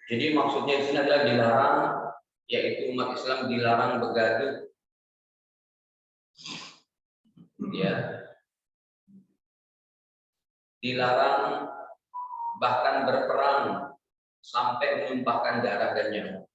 Jadi maksudnya di sini adalah dilarang, yaitu umat Islam dilarang begaduh, ya, dilarang bahkan berperang sampai menumpahkan darah dan nyawa.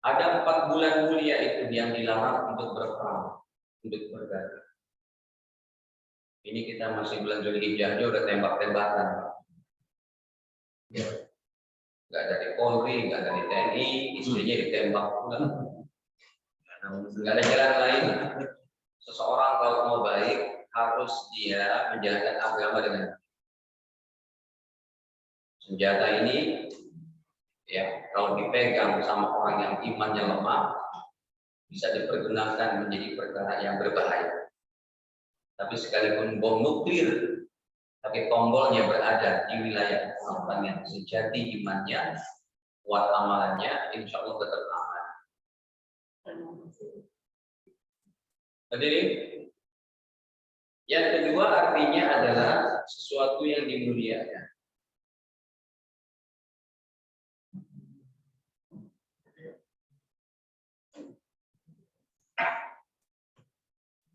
Ada 4 bulan mulia itu yang dilarang untuk berperang, untuk bergaduh. Ini kita masih bulan Zulhijjah, udah tembak-tembakan. Ya. Nggak dari Polri, nggak dari TNI, istrinya ditembak pula. Nggak ada jalan lain. Seseorang kalau mau baik harus dia menjalankan agama dengan senjata ini. Ya, kalau dipegang sama orang yang imannya lemah, bisa dipergunakan menjadi perkara yang berbahaya. Tapi sekalipun bom nuklir, tapi tombolnya berada di wilayah orang yang sejati imannya, kuat amalannya, insya Allah tetap aman. Hadirin, yang kedua artinya adalah sesuatu yang dimuliakan.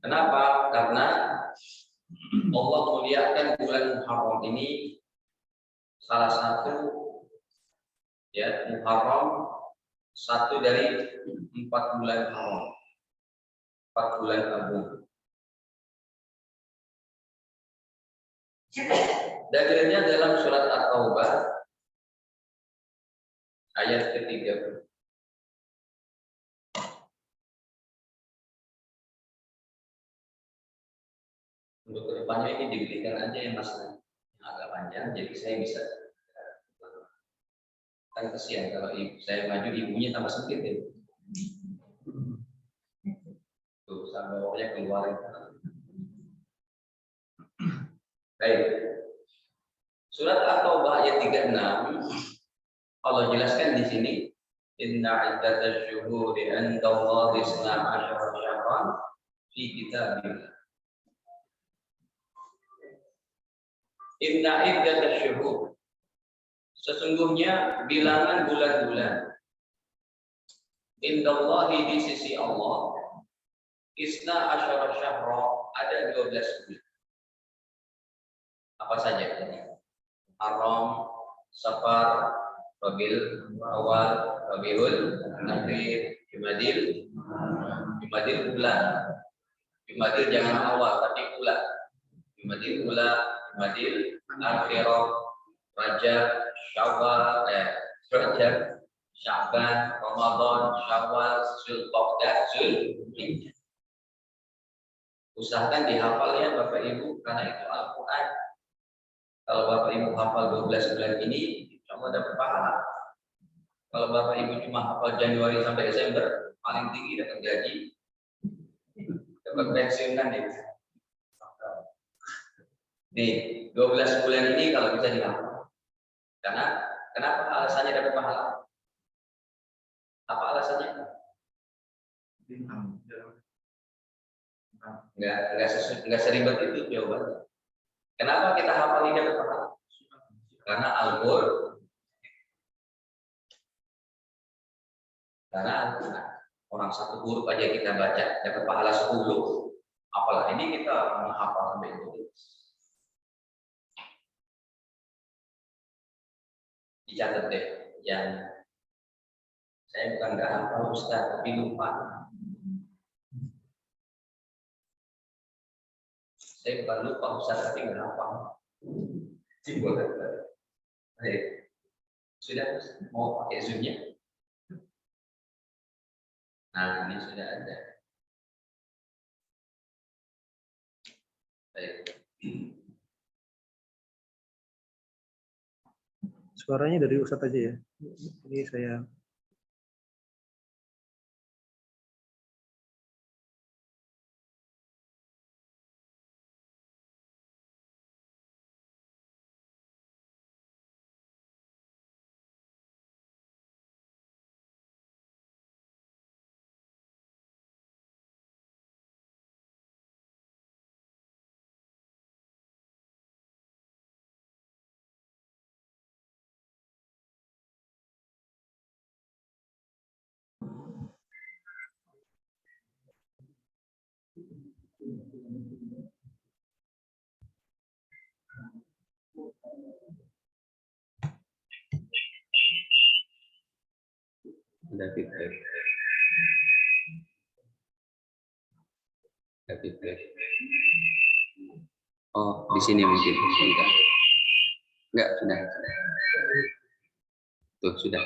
Kenapa? Karena Allah muliakan bulan Muharram ini, salah satu ya, Muharram satu dari 4 bulan haram, 4 bulan agung. Dalilnya dalam surat At-Taubah ayat ke-30. Untuk kedepannya ini diberikan aja yang masalah yang agak panjang, jadi saya bisa kan kesian kalau saya maju ibunya tambah sempit ya. Tuh sampai bawahnya keluar. Baik. Surat At-Taubah ayat 36 Allah jelaskan di sini, inna iddatash syuhuri 'inda Allahi 12 syahran fi kitabillah. Inna iddatash syuhur, sesungguhnya bilangan bulan-bulan, indallahi di sisi Allah, isna asyara syahra, ada 12 bulan. Apa saja tadi? Haram, Safar, Rabiul Awal, Rabiul Akhir, Jumadil bulan. Jumadil jangan awal tapi bulan. Jumadil bulan, Jumadil Akhir, Rajab, Syawal, Rajab, Sya'ban, Ramadan, Syawal, Zulqa'dah, Zulhijjah. Usahakan dihafal ya Bapak Ibu, karena itu Al-Quran. Kalau Bapak Ibu hafal 12 bulan ini, insya dapat pahala. Kalau Bapak Ibu cuma hafal Januari sampai Desember, paling tinggi dapat gaji, dapat pensiunan ya. Nih, 12 bulan ini kalau bisa dihafal. Karena kenapa alasannya dapat pahala? Apa alasannya? Enggak seribet itu jawabannya. Kenapa kita hafal ini dapat pahala? Karena Al-Qur'an. Karena orang satu huruf aja kita baca dapat pahala 10, apalagi ini kita menghafal sampai itu. Dicatat deh, yang saya bukan nggak hafal Ustaz, tapi lupa. Saya bukan lupa Ustaz, tapi nggak hafal. Baik, sudah mau pakai Zoom-nya? Nah, ini sudah ada. Baik. Suaranya dari Ustadz aja ya. Ini saya Ada feedback. Ada feedback. Oh, di sini mungkin. Enggak, sudah. Tuh, sudah.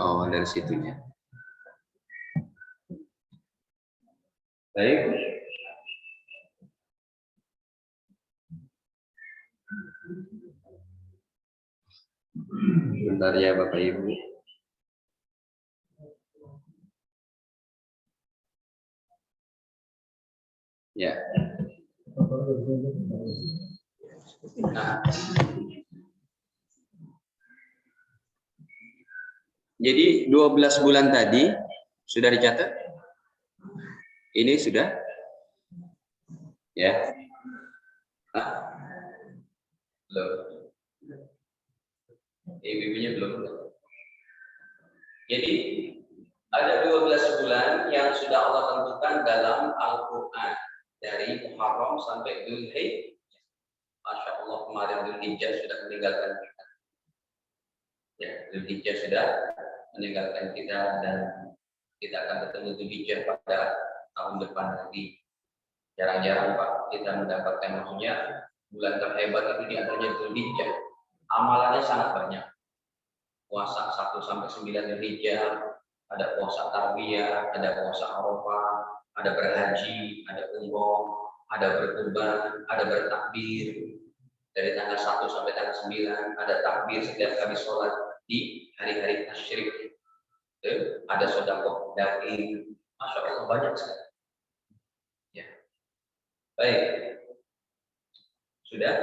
Oh, dari situnya. Baik. Bentar ya Bapak Ibu. Ya. Nah. Jadi 12 bulan tadi sudah dicatat? Ini sudah? Ya. Belum. Ibu-ibunya belum. Jadi ada 12 bulan yang sudah Allah tentukan dalam Al-Quran dari Muharram sampai Dzulhijjah. Masya Allah, kemarin Dzulhijjah sudah meninggalkan kita. Ya, Dzulhijjah sudah meninggalkan kita dan kita akan bertemu Dzulhijjah pada tahun depan lagi. Jarang-jarang Pak kita mendapatkan maksudnya bulan terhebat itu di antaranya Dzulhijjah. Amalannya sangat banyak. Puasa 1 sampai 9 Dzulhijjah, ada puasa Tarbiyah, ada puasa Arafah, ada berhaji, ada umroh, ada berkurban, ada bertakbir. Dari tanggal 1 sampai tanggal 9 ada takbir setiap kali sholat di hari-hari tasyrik. Ada sedekah daging, Masya Allah banyak sekali. Ya. Baik, sudah.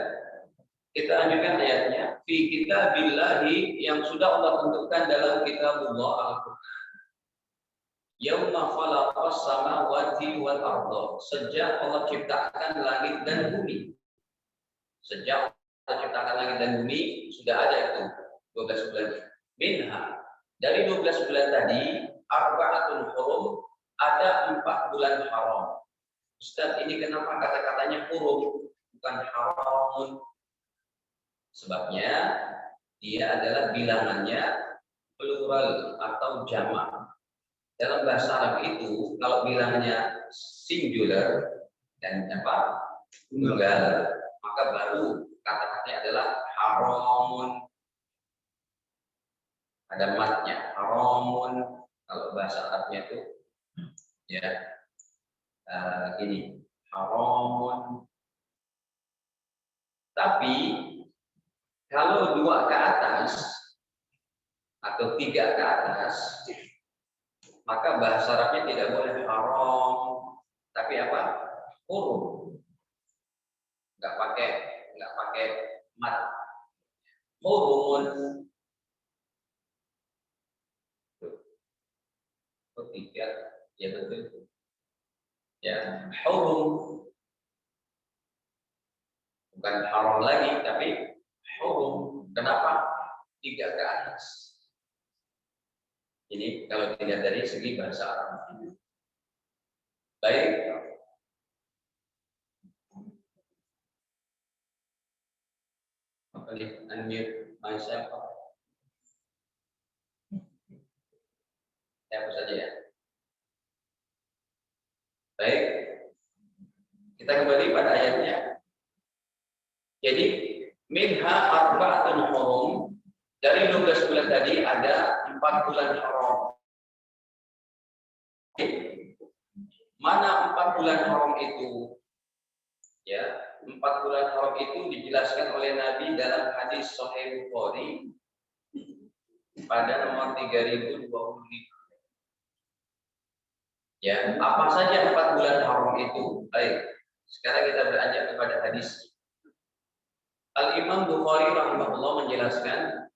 Kita lanjutkan ayatnya. Fi kitabillahi yang sudah Allah tentukan dalam kitabullah Al-Quran. Yauma khalaqas samawati wal arda. Sejak Allah ciptakan langit dan bumi. Sejak Allah ciptakan langit dan bumi sudah ada itu 12 bulan. Minha dari 12 bulan tadi arba'atun hurum, ada 4 bulan haram. Ustaz, ini kenapa kata-katanya hurum bukan haramun? Sebabnya dia adalah bilangannya plural atau jamak. Dalam bahasa Arab itu kalau bilangannya singular dan tunggal, maka baru kata-katanya adalah haramun. Ada matnya haramun. Kalau bahasa Arabnya itu ya ini haramun. Tapi kalau 2 ke atas atau 3 ke atas, maka bahasa Arabnya tidak boleh haram, tapi apa? Hurum. Nggak pakai mat. Hurumun. Oh, 3, ya betul. Ya, hurum. Bukan haram lagi, tapi hurum. Kenapa? 3 ke atas. Ini kalau dilihat dari segi bahasa Arab. Baik. Unmute myself. Apa saja ya. Baik. Kita kembali pada ayatnya. Jadi minha arba'atun hurum, dari 12 bulan tadi ada 4 bulan haram. Mana 4 bulan haram itu? Ya, 4 bulan haram itu dijelaskan oleh Nabi dalam hadis Sahih Bukhari pada nomor 3025. Ya, apa saja 4 bulan haram itu? Baik, sekarang kita beranjak kepada hadis. Al-Imam Bukhari rahimahullah menjelaskan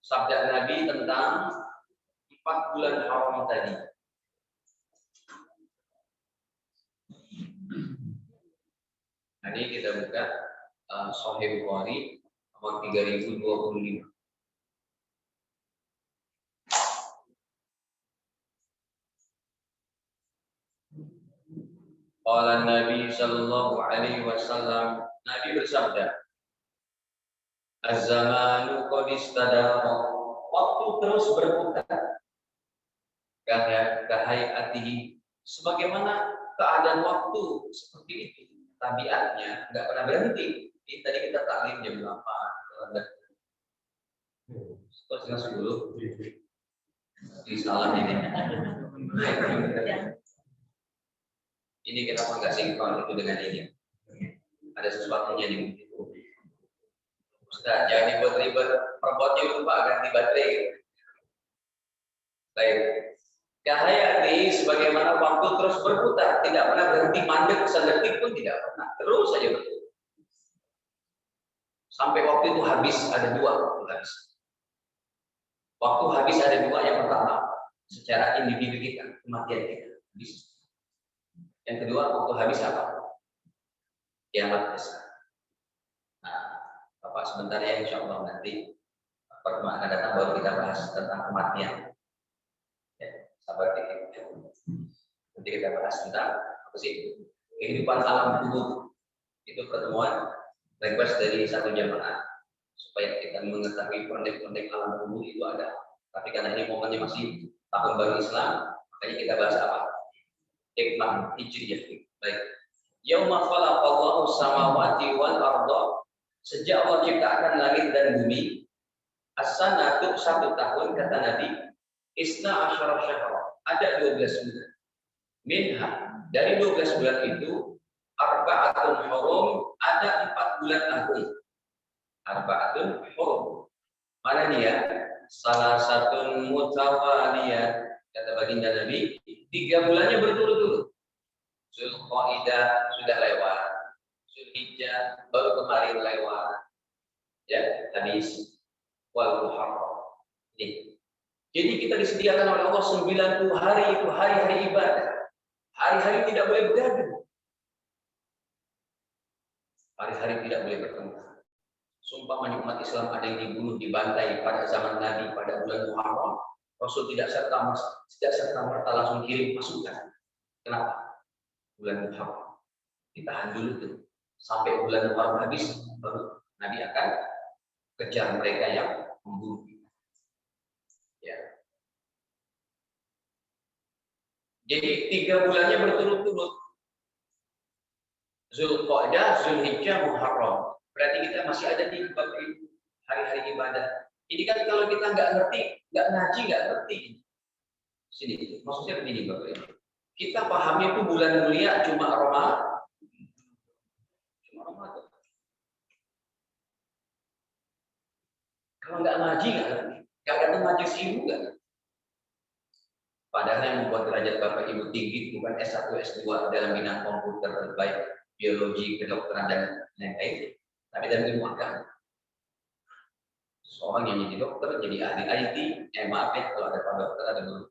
sabda Nabi tentang 4 bulan haram tadi. Nah, ini kita buka Sahih Bukhari nomor 3025. Qala Nabi sallallahu alaihi wasallam, Nabi bersabda, Az-zamanu qad istadara. waktu terus berputar. Kahayatihi, sebagaimana keadaan waktu seperti itu, tabiatnya nggak pernah berhenti. Ini tadi kita taklim jam 8, terus 10, di salah ini. Ini kenapa nggak sinkron itu dengan ini? Ada sesuatunya di situ. Ustaz, jangan dibuat ribet, robotnya lupa ganti baterai. Baik. Kahayati, sebagaimana waktu terus berputar, tidak pernah berhenti mandek sedetik pun tidak pernah, terus saja berputar. Sampai waktu itu habis, ada dua waktu habis. Waktu habis ada dua, yang pertama secara individu kita, kematian kita habis. Yang kedua waktu habis apa? Kiamat besar. Nah, Bapak sebentar ya, insya Allah nanti pertemuan akan datang baru kita bahas tentang kematian. Ya, sabar dikit. Nanti kita bahas tentang apa sih kehidupan alam kubur. Itu pertemuan request dari satu jamaah supaya kita mengetahui kondek-kondek alam kubur itu ada. Tapi karena ini momennya masih tahun baru Islam, makanya kita bahas apa? Hikmah Hijriyah. Baik. Yauma khalaqallahu samawati wal arda, sejak Allah ciptakan langit dan bumi, as-sanatu 1 tahun kata Nabi, isna asyara syahra, ada 12 bulan. Minha, dari 12 bulan itu, arba'atun hurum, ada 4 bulan agung. Arba'atun hurum. Mana dia? Salah satu mutawaliyah, kata baginda Nabi, 3 bulannya berturut-turut. Zulqaidah sudah lewat, Zulhijjah baru kemarin lewat, ya habis, wal Muharram. Jadi kita disediakan oleh Allah 90 hari itu hari-hari ibadah, hari-hari tidak boleh bergaduh, hari-hari tidak boleh bertengkar. Sumpah umat Islam ada yang dibunuh, dibantai pada zaman Nabi pada bulan Muharram, Rasul tidak serta-merta langsung kirim pasukan. Kenapa? Bulan Muharram ditahan dulu tuh sampai bulan Muharram habis, baru Nabi akan kejar mereka yang membunuh. Ya. Jadi 3 bulannya berturut-turut, Zulqa'dah, Zulhijjah, Muharram. Berarti kita masih ada di hari-hari ibadah. Ini kan kalau kita nggak ngerti, nggak ngaji, nggak ngerti. Sini, maksudnya begini Bapak Ibu. Kita pahamnya itu bulan mulia cuma Ramadan. Cuma Ramadan. Kalau nggak ngaji, nggak datang majlis ilmu nggak. Padahal yang membuat derajat Bapak Ibu tinggi bukan S1, S2 dalam bidang komputer, baik biologi, kedokteran dan lain-lain, tapi dalam ilmu agama. Seorang yang jadi dokter, jadi ahli IT, maaf ya kalau ada Pak Dokter, ada guru.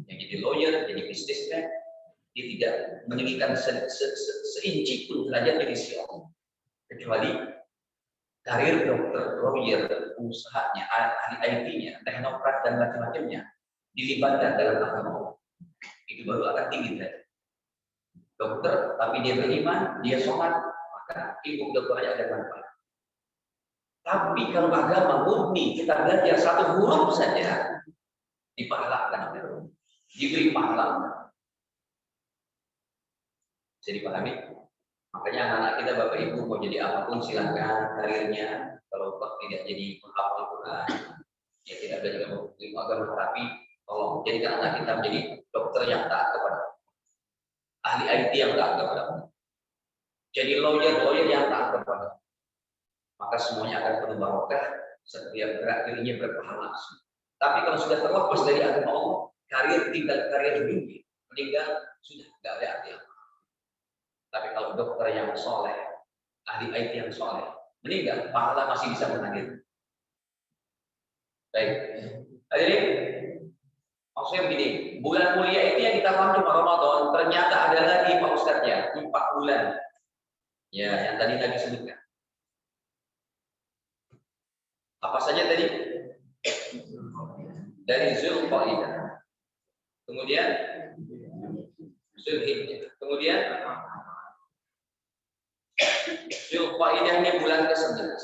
Yang jadi lawyer, jadi businessman, dia tidak meninggikan seinci pun derajat dari si Allah. Kecuali karir dokter, lawyer, usahanya, ahli IT-nya, teknokrat dan macam-macamnya dilibatkan dalam agama Allah. Itu baru akan tinggi derajat. Dokter, tapi dia beriman, dia sholat, maka ilmu dokternya ada manfaat. Tapi kalau agama murni, kita belajar 1 huruf saja, dipahalakan, diberi pahala. Jadi pahami? Makanya anak-anak kita Bapak Ibu mau jadi apapun silakan karirnya. Kalau tidak jadi penghafal Quran, ya tidak belajar ilmu agama, tapi tolong jadikan anak kita menjadi dokter yang taat kepada Allah, ahli IT yang taat kepada Allah, jadi lawyer yang taat kepada Allah. Maka semuanya akan penuh barokah, setiap gerak dirinya berpahala. Tapi kalau sudah terlepas dari agama Allah, karir tinggal karir dunia, meninggal sudah tidak ada arti apa. Tapi kalau dokter yang soleh, ahli IT yang soleh, meninggal, pahala masih bisa mengalir. Baik, hadirin, maksudnya begini, bulan mulia itu yang kita paham cuma Ramadan, ternyata ada lagi Pak Ustadz ya, 4 bulan. Ya, yang tadi Nabi sebutkan. Apa saja tadi? Dari Zulqa'dah, kemudian Zulhijjah, kemudian Zulqa'dah ini bulan ke-11,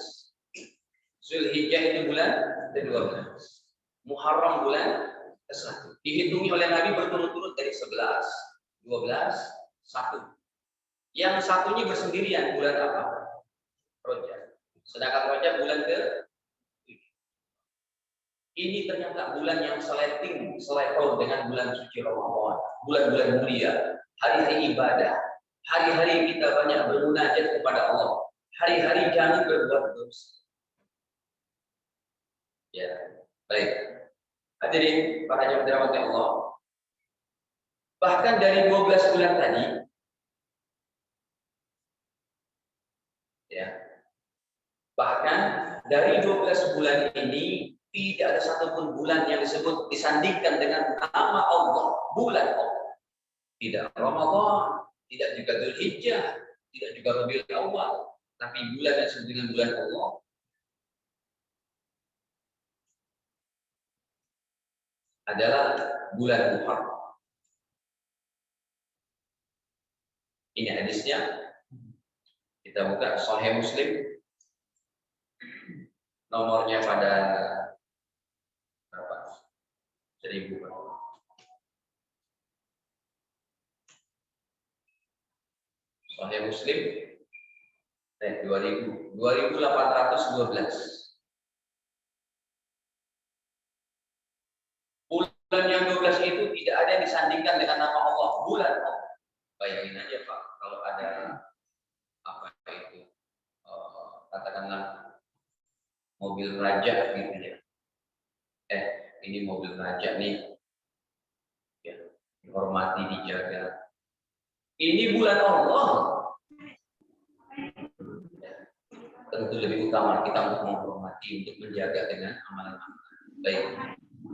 Zulhijjah ini bulan ke-12, Muharram bulan ke-1. Dihitungi oleh Nabi berturut-turut dari 11, 12, 1. Yang satunya bersendirian bulan apa? Rajab. Sedangkan Rajab bulan ke ini ternyata bulan yang selevel dengan bulan suci Ramadan, bulan-bulan mulia, hari-hari ibadah, hari-hari kita banyak bermunajat kepada Allah, hari-hari jangan berbuat dosa. Ya, baik. Hadirin para jemaah dirahmati Allah. Bahkan dari 12 bulan tadi, ya, bahkan dari 12 bulan ini tidak ada satupun bulan yang disebut disandingkan dengan nama Allah, bulan Allah. Tidak Ramadan, tidak juga Dzulhijjah, tidak juga Rabiul Awal, tapi bulan yang disebut dengan bulan Allah adalah bulan Muharram. Ini hadisnya. Kita buka Sahih Muslim. Nomornya pada berapa? 1000. Sahih Muslim 2812. Bulan yang 12 itu tidak ada yang disandingkan dengan nama Allah, bulan Allah. Bayangin aja Pak, kalau ada apa itu katakanlah mobil raja gitu ya. Ini mobil raja nih, ya, dihormati, dijaga. Ini bulan Allah. Ya, tentu lebih utama kita untuk menghormati, untuk menjaga dengan amalan-amalan. Baik.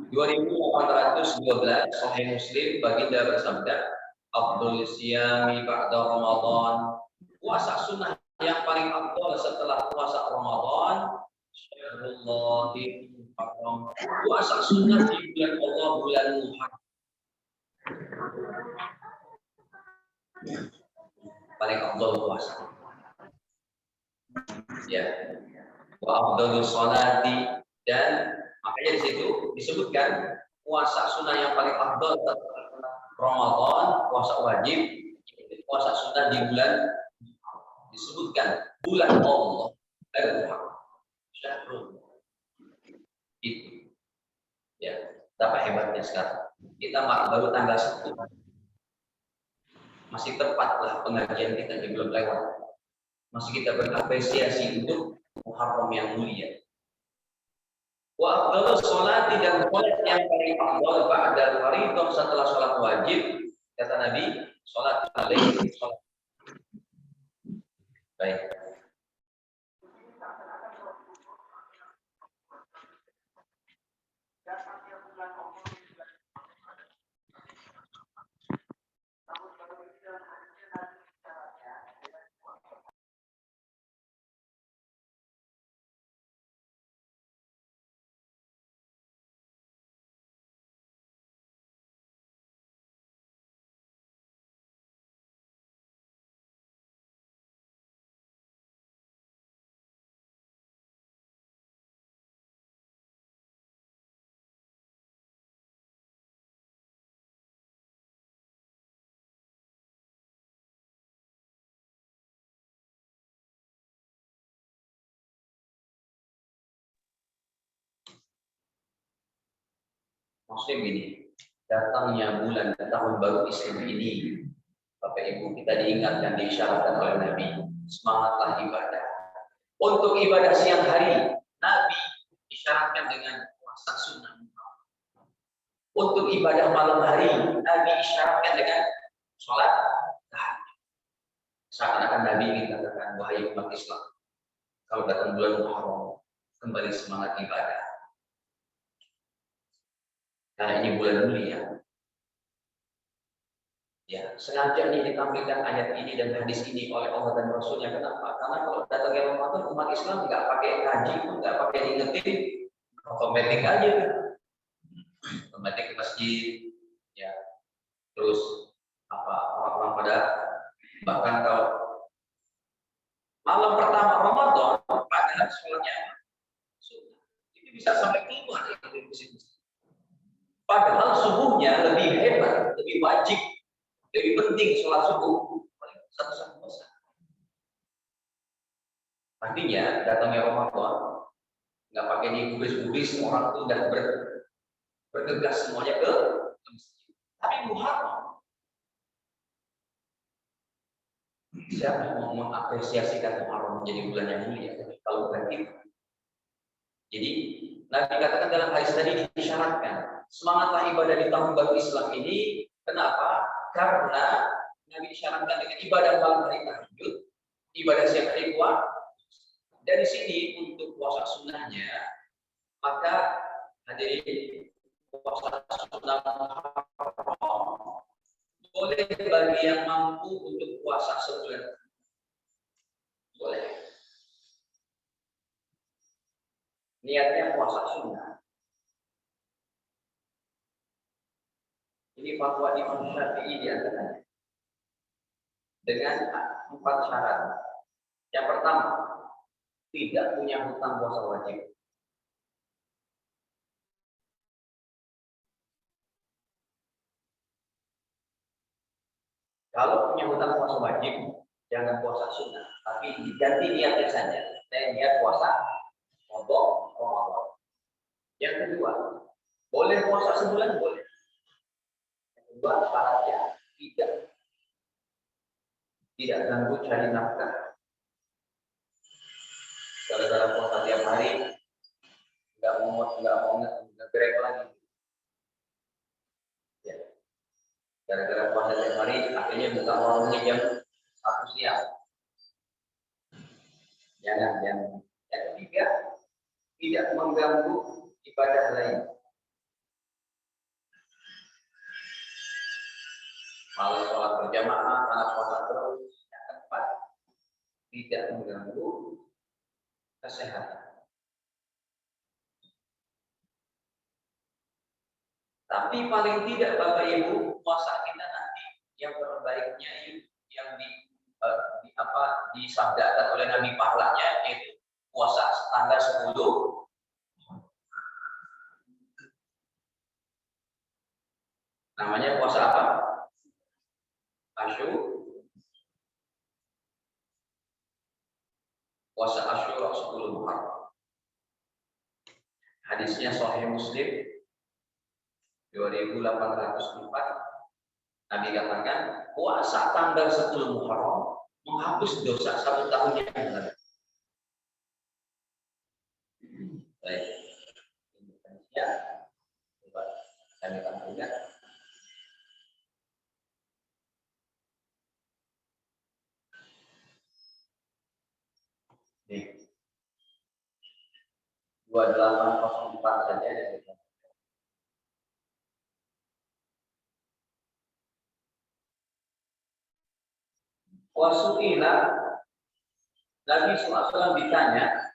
2812 Sahih Muslim, baginda bersabda, Abdul Siyami ba'da Ramadan. Puasa sunnah yang paling afdal setelah puasa Ramadan. Syahrullahi Muharram. Puasa sunnah di bulan Allah, bulan Muharram. Paling afdal puasa. Ya. Wa afdalus sholati, dan makanya di situ disebutkan puasa sunnah yang paling afdal setelah Ramadan, puasa wajib, puasa sunnah di bulan disebutkan bulan Allah al-Muharram. Syahrul. Itu. Ya, betapa hebatnya sekarang. Kita baru tanggal 1. Masih tepatlah pengajian kita yang belum lewat. Masih kita berapresiasi untuk Muharram yang mulia. Wa afdalus sholati, dan sholat yang paling afdal ba'da fardhu, setelah sholat wajib, kata Nabi, sholat alaihi sholat. Baik. Maksudnya begini, datangnya bulan tahun baru Islam ini, Bapak Ibu, kita diingatkan, diisyaratkan oleh Nabi, semangatlah ibadah. Untuk ibadah siang hari, Nabi isyaratkan dengan puasa sunnah. Untuk ibadah malam hari, Nabi isyaratkan dengan sholat tahajud. Seakan-akan Nabi ingin katakan, wahai umat Islam, kalau datang bulan Muharram, kembali semangat ibadah. Karena ini bulan mulia. Ya, sengaja ini ditampilkan ayat ini dan hadis ini oleh Allah dan Rasulnya. Kenapa? Karena kalau datangnya Ramadan, umat Islam nggak pakai kaji pun, nggak pakai diingetin, otomatis aja, otomatis ke masjid, ya. Terus orang-orang pada, bahkan kalau malam pertama Ramadan, padahal sholatnya sunnah, itu bisa sampai keluar itu. Padahal subuhnya lebih hebat, lebih wajib, lebih penting sholat subuh. Satu puasa. Artinya datangnya Ramadan nggak pakai digubris-gubris, orang tuh udah bergegas semuanya ke masjid. Tapi Muharram, siapa yang mau mengapresiasikan Muharram menjadi bulan yang mulia kalau bukan kita? Jadi Nabi katakan dalam hadis tadi disyaratkan semangatlah ibadah di tahun baru Islam ini. Kenapa? Karena Nabi disyaratkan dengan ibadah malam hari tahajud, ibadah siang hari puasa. Dari sini untuk puasa sunnahnya, maka hadirin puasa sunnah Muharram boleh bagi yang mampu untuk puasa sebulan. Boleh. Niatnya puasa sunnah. Ini fatwa Imam Syafi'i di antaranya. Dengan 4 syarat. Yang pertama, tidak punya hutang puasa wajib. Kalau punya hutang puasa wajib, jangan puasa sunnah, tapi diganti niatnya saja. Saya niat puasa untuk Ramadan. Yang kedua, boleh puasa sebulan boleh. Yang kedua, syaratnya tidak ganggu cari nafkah. Gara-gara puasa tiap hari, nggak mau ngegrek lagi. Ya. Gara-gara puasa tiap hari, akhirnya buka warungnya jam 1 siang. Jangan. Yang ketiga, tidak mengganggu ibadah lain. Malah sholat berjamaah, malah sholat terus. Yang keempat, tidak mengganggu kesehatan. Tapi paling tidak Bapak Ibu, puasa kita nanti yang terbaiknya yang disabdakan oleh Nabi pahalanya yaitu puasa tanggal 10. Namanya puasa apa? Puasa Asyura 10 Muharram. Hadisnya Sahih Muslim 2804. Nabi katakan puasa tanggal 10 Muharram menghapus dosa 1 tahun yang lalu. Baik. Ya. Coba kami tampilkan. Nih. 2804 saja ya. Wasuila Nabi SAW ditanya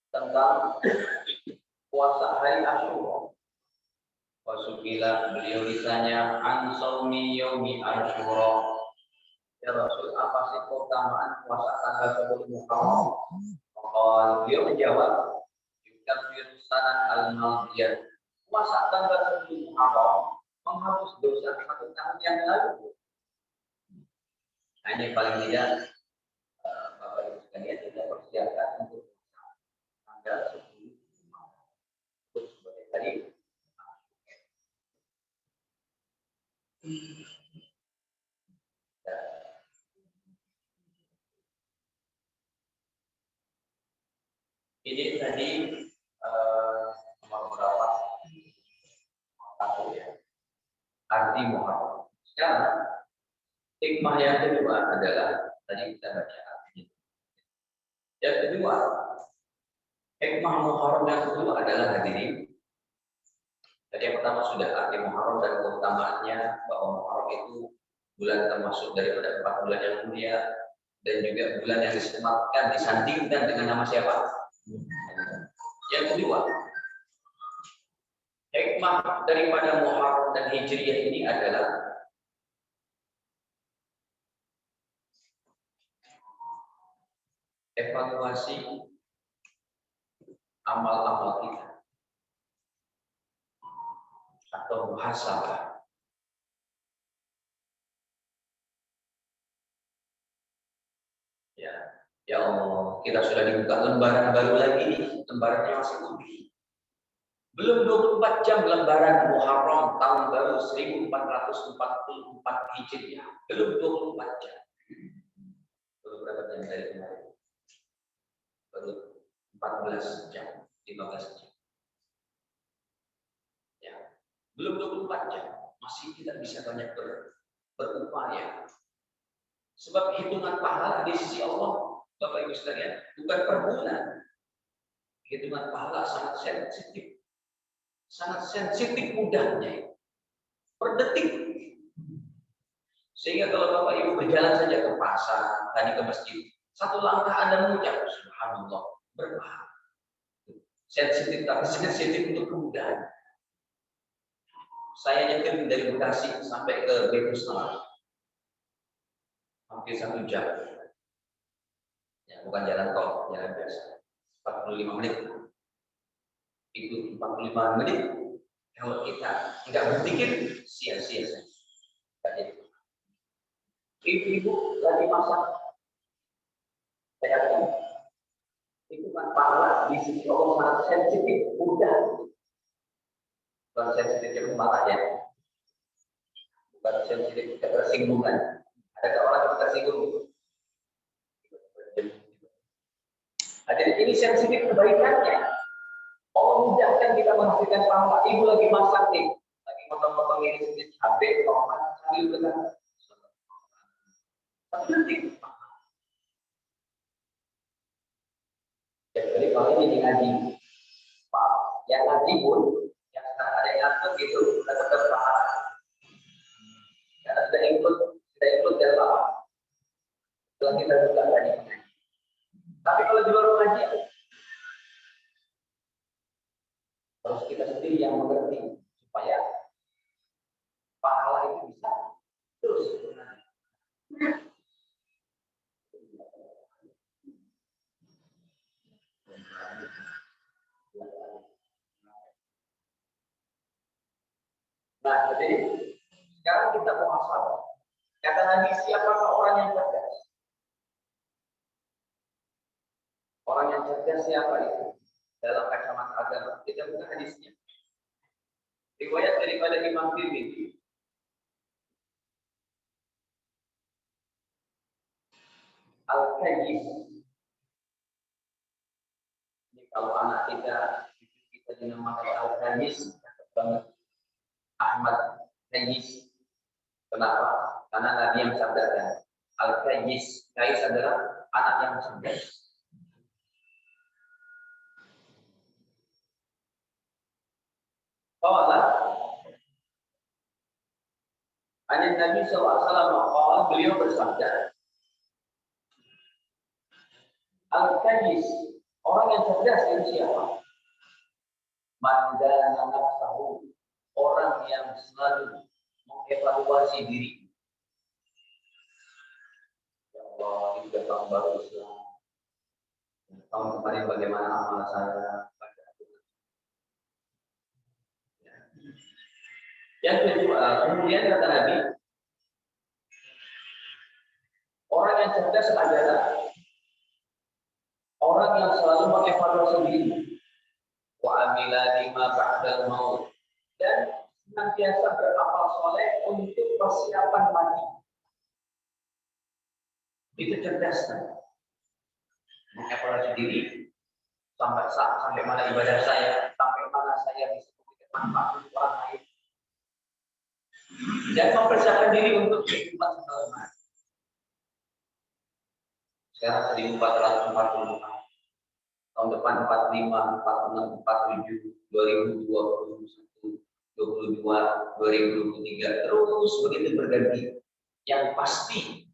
tentang puasa hari Asyura. Wasuila beliau ditanya an shaumi yaumi Asyura. Ya Rasul, apa sih keutamaan puasa tanggal 10 Muharram? Maka beliau menjawab, yukafir sanan al-madiyah. Puasa tanggal 10 Muharram menghapus dosa 1 tahun yang lalu. Hanya paling tidak Bapak Ibu sekalian kita persiapkan untuk tanggal 10 Muharram. Sebagai tadi. Ini tadi beberapa arti Muharram. Sekarang hikmah yang kedua adalah tadi kita baca artinya. Yang kedua, hikmah Muharram yang kedua adalah hadirin. Tadi yang pertama sudah arti Muharram dan keutamaannya bahwa Muharram itu bulan termasuk daripada 4 bulan yang mulia dan juga bulan yang disematkan disandingkan dengan nama siapa? Yang kedua, hikmah daripada Muharram dan Hijriyah ini adalah evaluasi amal-amal kita. atau muhasabah. Ya Allah, kita sudah dibuka lembaran baru lagi nih, lembarannya masih putih. Belum 24 jam lembaran Muharram tahun baru 1444 Hijriah. Belum 24 jam. Baru berapa jam dari kemarin? Baru 14 jam, 15 jam. Ya, belum 24 jam. Masih kita bisa banyak berupaya. Sebab hitungan pahala di sisi Allah, Bapak Ibu sekalian, bukan per bulan. Hitungan pahala sangat sensitif. Sangat sensitif mudahnya. Per detik. Sehingga kalau Bapak Ibu berjalan saja ke pasar, tadi ke masjid, satu langkah Anda mengucap, subhanallah, berpahala. Sensitif, tapi sensitif untuk kemudahan. Saya nyetir dari Bekasi sampai ke Bekusnala. Hampir 1 jam. Ya, bukan jalan tol, jalan biasa. 45 menit. Itu 45 menit. Kalau kita nggak berpikir, sia-sia saja. Ibu-ibu lagi masak. Saya yakin itu kan pahala di sisi Allah sangat sensitif, mudah. Bukan sensitif yang marah ya. Bukan sensitif ketersinggungan. Ada orang yang tersinggung. Jadi ini sensitif kebaikannya. Allah mudahkan kita menghasilkan pahala. Ibu lagi masak nih, lagi motong-motong ini sedikit cabai, tomat, sambil berkata, tapi nanti. Jadi kalau ini ngaji, Pak, yang ngaji pun, yang sekarang ada yang ngatur gitu, kita tetap pahala. Karena sudah ikut dan pahala. Setelah kita buka tadi. Tapi kalau di luar ngaji, harus kita sendiri yang mengerti supaya pahala itu bisa terus berlanjut. Nah, jadi sekarang kita mau asal. Kata Nabi, siapakah orang yang cerdas? Orang yang cerdas siapa itu? Dalam kacamata agama, kita buka hadisnya. Riwayat daripada Imam Tirmidzi. Al-Kayyis. Ini kalau anak kita dinamakan Al-Kayyis, banget. Ahmad Kayyis. Kenapa? Karena Nabi yang sadarkan. Al-Kayyis. Kayyis adalah anak yang cerdas. Qala Nabi SAW beliau bersabda, Al-Kayyis, orang yang cerdas itu siapa? Man dana nafsahu, orang yang selalu mengevaluasi diri. Ya Allah, ini sudah tahun baru Islam. Tahun kemarin bagaimana amal saya? Yang kedua, kemudian kata Nabi, orang yang cerdas adalah orang yang selalu mengevaluasi diri. Wa amila lima ba'dal maut, dan senantiasa beramal soleh untuk persiapan mati. Itu cerdas kan? Mengevaluasi diri sampai mana ibadah saya, sampai mana saya bisa memberikan manfaat untuk orang lain. Dan mempersiapkan diri untuk kehidupan setelah mati. Sekarang 1444, tahun depan 45, 46, 47, 2021, 22, 2023, terus begitu berganti. Yang pasti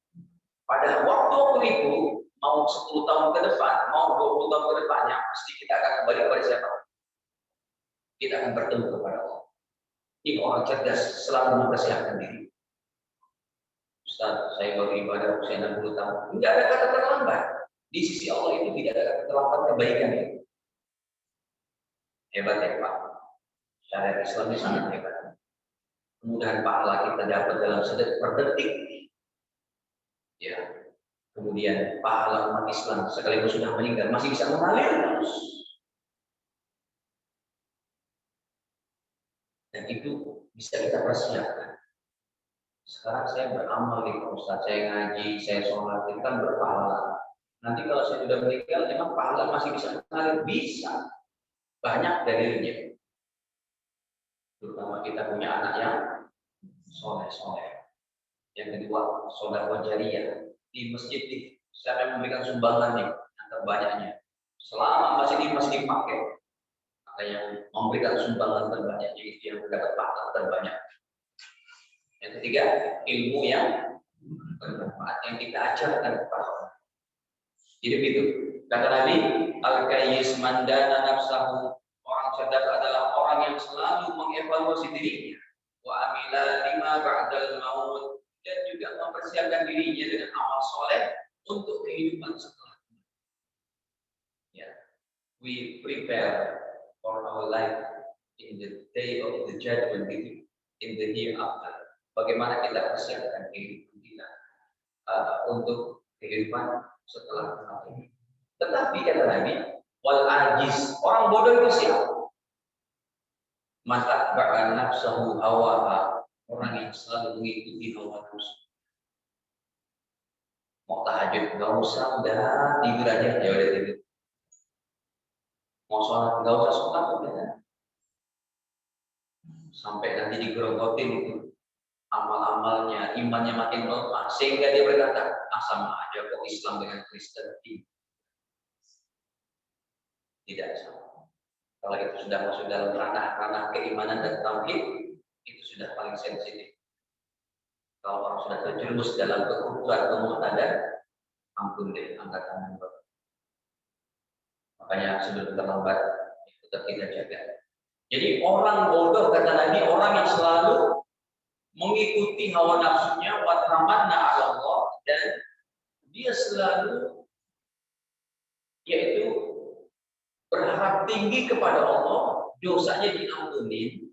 pada waktu itu mau 10 tahun ke depan, mau 20 tahun ke depannya, pasti kita akan kembali kepada siapa? Kita akan bertemu kepada Allah. Ini orang cerdas selalu mempersiapkan diri. Ustaz, saya baru ibadah usia 60 tahun. Tidak ada kata terlambat. Di sisi Allah itu tidak ada kata terlambat kebaikan itu. Hebat ya Pak. Syariat Islam ini sangat hebat. kemudahan pahala kita dapat dalam sedetik per detik. Ya. Kemudian pahala umat Islam sekaligus sudah meninggal masih bisa mengalir terus. Dan itu bisa kita persiapkan. Sekarang saya beramal di Ustaz, saya ngaji, saya sholat, itu kan berpahala. Nanti kalau saya sudah meninggal, memang pahala masih bisa mengalir? Bisa. Banyak dalilnya. Terutama kita punya anak yang soleh-soleh. Yang kedua, sedekah jariyah. Di masjid, siapa yang memberikan sumbangan nih, yang terbanyaknya. Selama masjid ini masih dipakai, maka yang memberikan sumbangan terbanyaknya itu yang mendapat pahala terbanyak. Yang ketiga, ilmu yang bermanfaat yang kita ajarkan kepada orang. Jadi begitu. Kata Nabi, al-kayyis mandana nafsahu. Orang cerdas adalah orang yang selalu mengevaluasi dirinya. Wa amila lima ba'dal maut. Dan juga mempersiapkan dirinya dengan amal soleh untuk kehidupan setelahnya. Ya, we prepare for our life in the day of the judgment, in the hereafter. Bagaimana kita persiapkan kehidupan kita untuk kehidupan setelah mati. Tetapi kata Nabi, wal ajiz, orang bodoh itu siapa? Mata ba'an nafsahu hawaha. Orang yang selalu mengikuti hawa nafsu. Mau tahajud nggak usah, udah tidur aja, ya udah tidur. Mau sholat nggak usah sholat, udah. Sampai nanti digerogotin itu amal-amalnya, imannya makin melemah, sehingga dia berkata, sama aja kok Islam dengan Kristen. Tidak sama. Kalau itu sudah masuk dalam ranah keimanan dan tauhid, itu sudah paling sensitif. Kalau orang sudah terjerumus dalam kekufuran kemurtadan, ampun deh, angkat tangan. Makanya sebelum terlambat, tetap kita jaga. Jadi orang bodoh kata Nabi, orang yang selalu mengikuti hawa nafsunya, wa tamanna 'ala Allah, dan dia selalu yaitu berharap tinggi kepada Allah, dosanya diampuni,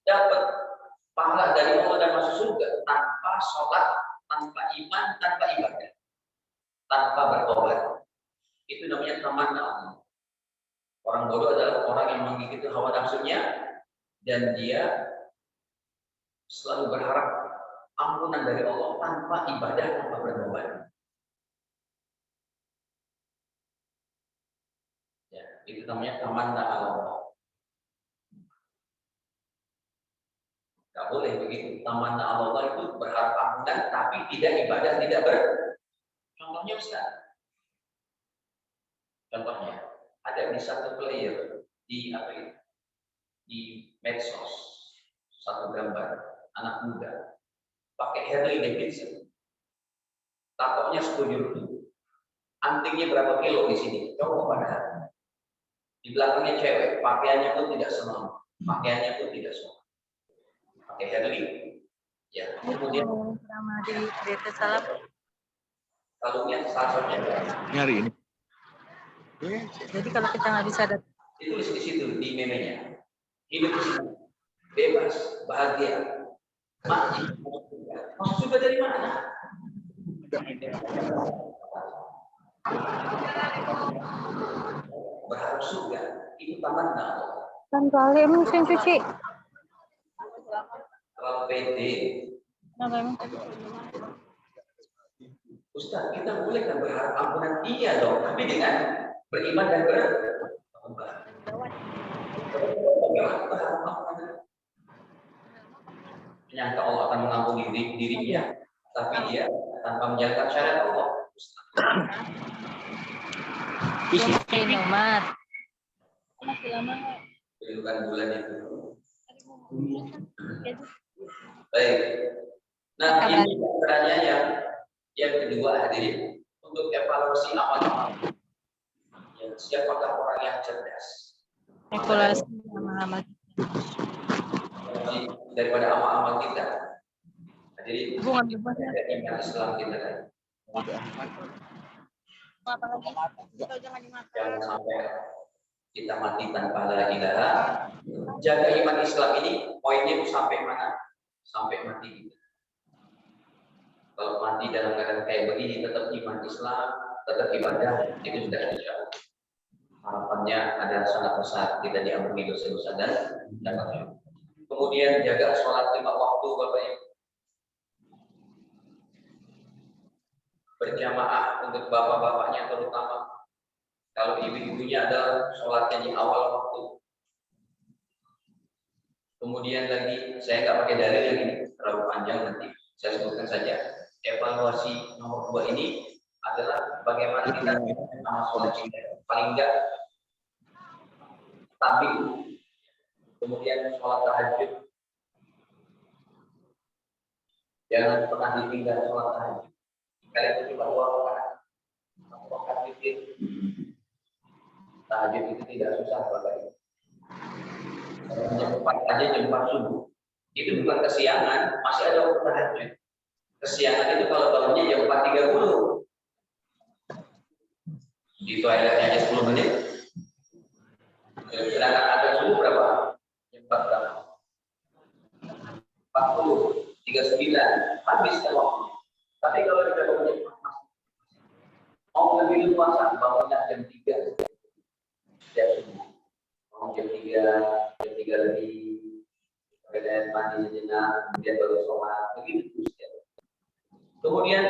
dapat pahala dari Allah dan masuk surga tanpa sholat, tanpa iman, tanpa ibadah, tanpa bertobat. Itu namanya tamanna Allah. Orang bodoh adalah orang yang mengikuti hawa nafsunya dan dia selalu berharap ampunan dari Allah tanpa ibadah, tanpa bertobat. Ya, itu namanya tamanna Allah. Tidak boleh begitu. Tamanna Allah itu berharap ampunan tapi tidak ibadah, tidak Contohnya Ustaz. Contohnya ada di satu player di apa itu? Di medsos, satu gambar anak muda pakai Harley Davidson, tatonya 10 antingnya berapa kilo di sini? Coba pada di belakangnya cewek, pakaiannya pun tidak sama, pakaiannya pun tidak sama. Pakai Harley, ya. Kemudian kalungnya salsonya Nyari ini. Jadi kalau kita nggak bisa datang, ditulis di situ di memenya, hidup di sini bebas, bahagia, mati, masuk surga dari mana? Berharap surga itu tamanna Allah. kan kali mesin cuci. Kalau PD, Ustaz, kita boleh kan berharap ampunan? Iya dong, tapi dengan beriman dan bertobat. Berharap ampunan. Menyangka Allah akan mengampuni dirinya, tapi dia tanpa menjalankan syariat Allah. Ini umat. Masih lama nggak? Kehidupan bulan itu. Baik. Nah, ini caranya yang kedua hadirin untuk evaluasi amal. Ya, siapakah orang yang cerdas? Evaluasi amal. Daripada amal-amal kita. Hadirin, Hubungan bebas ya. iman Islam kita kan. Jangan sampai kita mati tanpa la ilaha. Jaga iman Islam ini poinnya itu sampai mana? sampai mati kita. Kalau mati dalam keadaan kayak begini, tetap iman Islam, tetap ibadah, itu sudah insya Allah. Harapannya ada sangat besar kita diampuni dosa-dosa dan dapat syurga. Kemudian jaga sholat 5 waktu, Bapak Ibu. Berjamaah untuk bapak-bapaknya terutama. Kalau ibu-ibunya adalah sholatnya di awal waktu. Kemudian lagi, saya nggak pakai dalil lagi, terlalu panjang nanti. Saya sebutkan saja. Evaluasi nomor 2 ini adalah bagaimana kita sama sholat kita. Paling enggak stabil. Kemudian sholat tahajud. Jangan pernah ditinggal sholat tahajud. Kalian itu cuma 2 rakaat. 1 rakaat witir. Tahajud itu tidak susah, Bapak Ibu. Jam 4 aja, jam 4 subuh. Itu bukan kesiangan, masih ada waktu tahajud. Kesiangan itu kalau bangunnya jam 4.30. Di toiletnya aja 10 menit. Sedangkan ada subuh berapa? Jam 4 berapa? 40, 39, habis kan waktunya. Tapi kalau kita bangunnya mau lebih puasa, bangunnya jam 3. Jam subuh. Mau jam 3 lebih. Kemudian mandi sejenak, kemudian baru sholat, begitu terus ya. Kemudian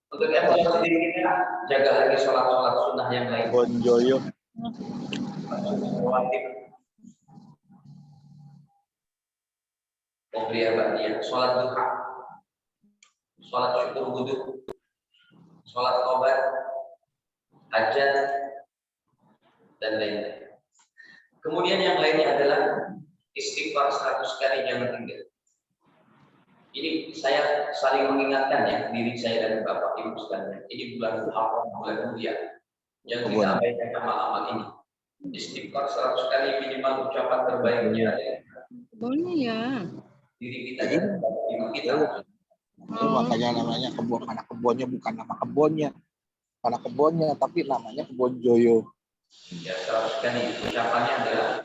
untuk evaluasi diri kita, jaga lagi sholat-sholat sunnah yang lain. Bonjoyo. Qobliyah ba'diyah, sholat duha, sholat syukur wudhu, sholat tobat, hajat, dan lain-lain. Kemudian yang lainnya adalah istighfar 100 kali, jangan tinggal. Ini saya saling mengingatkan ya, diri saya dan Bapak Ibu sekalian. Ini bulan Muharram, bulan mulia. Yang kita abaikan amal-amal ini. Istighfar 100 kali minimal ucapan terbaiknya. Boleh ya. Diri kita dan Bapak Ibu kita. Itu makanya namanya kebun. Anak kebunnya bukan nama kebunnya. Anak kebunnya, tapi namanya kebun Joyo. Ya, 100 kali ucapannya adalah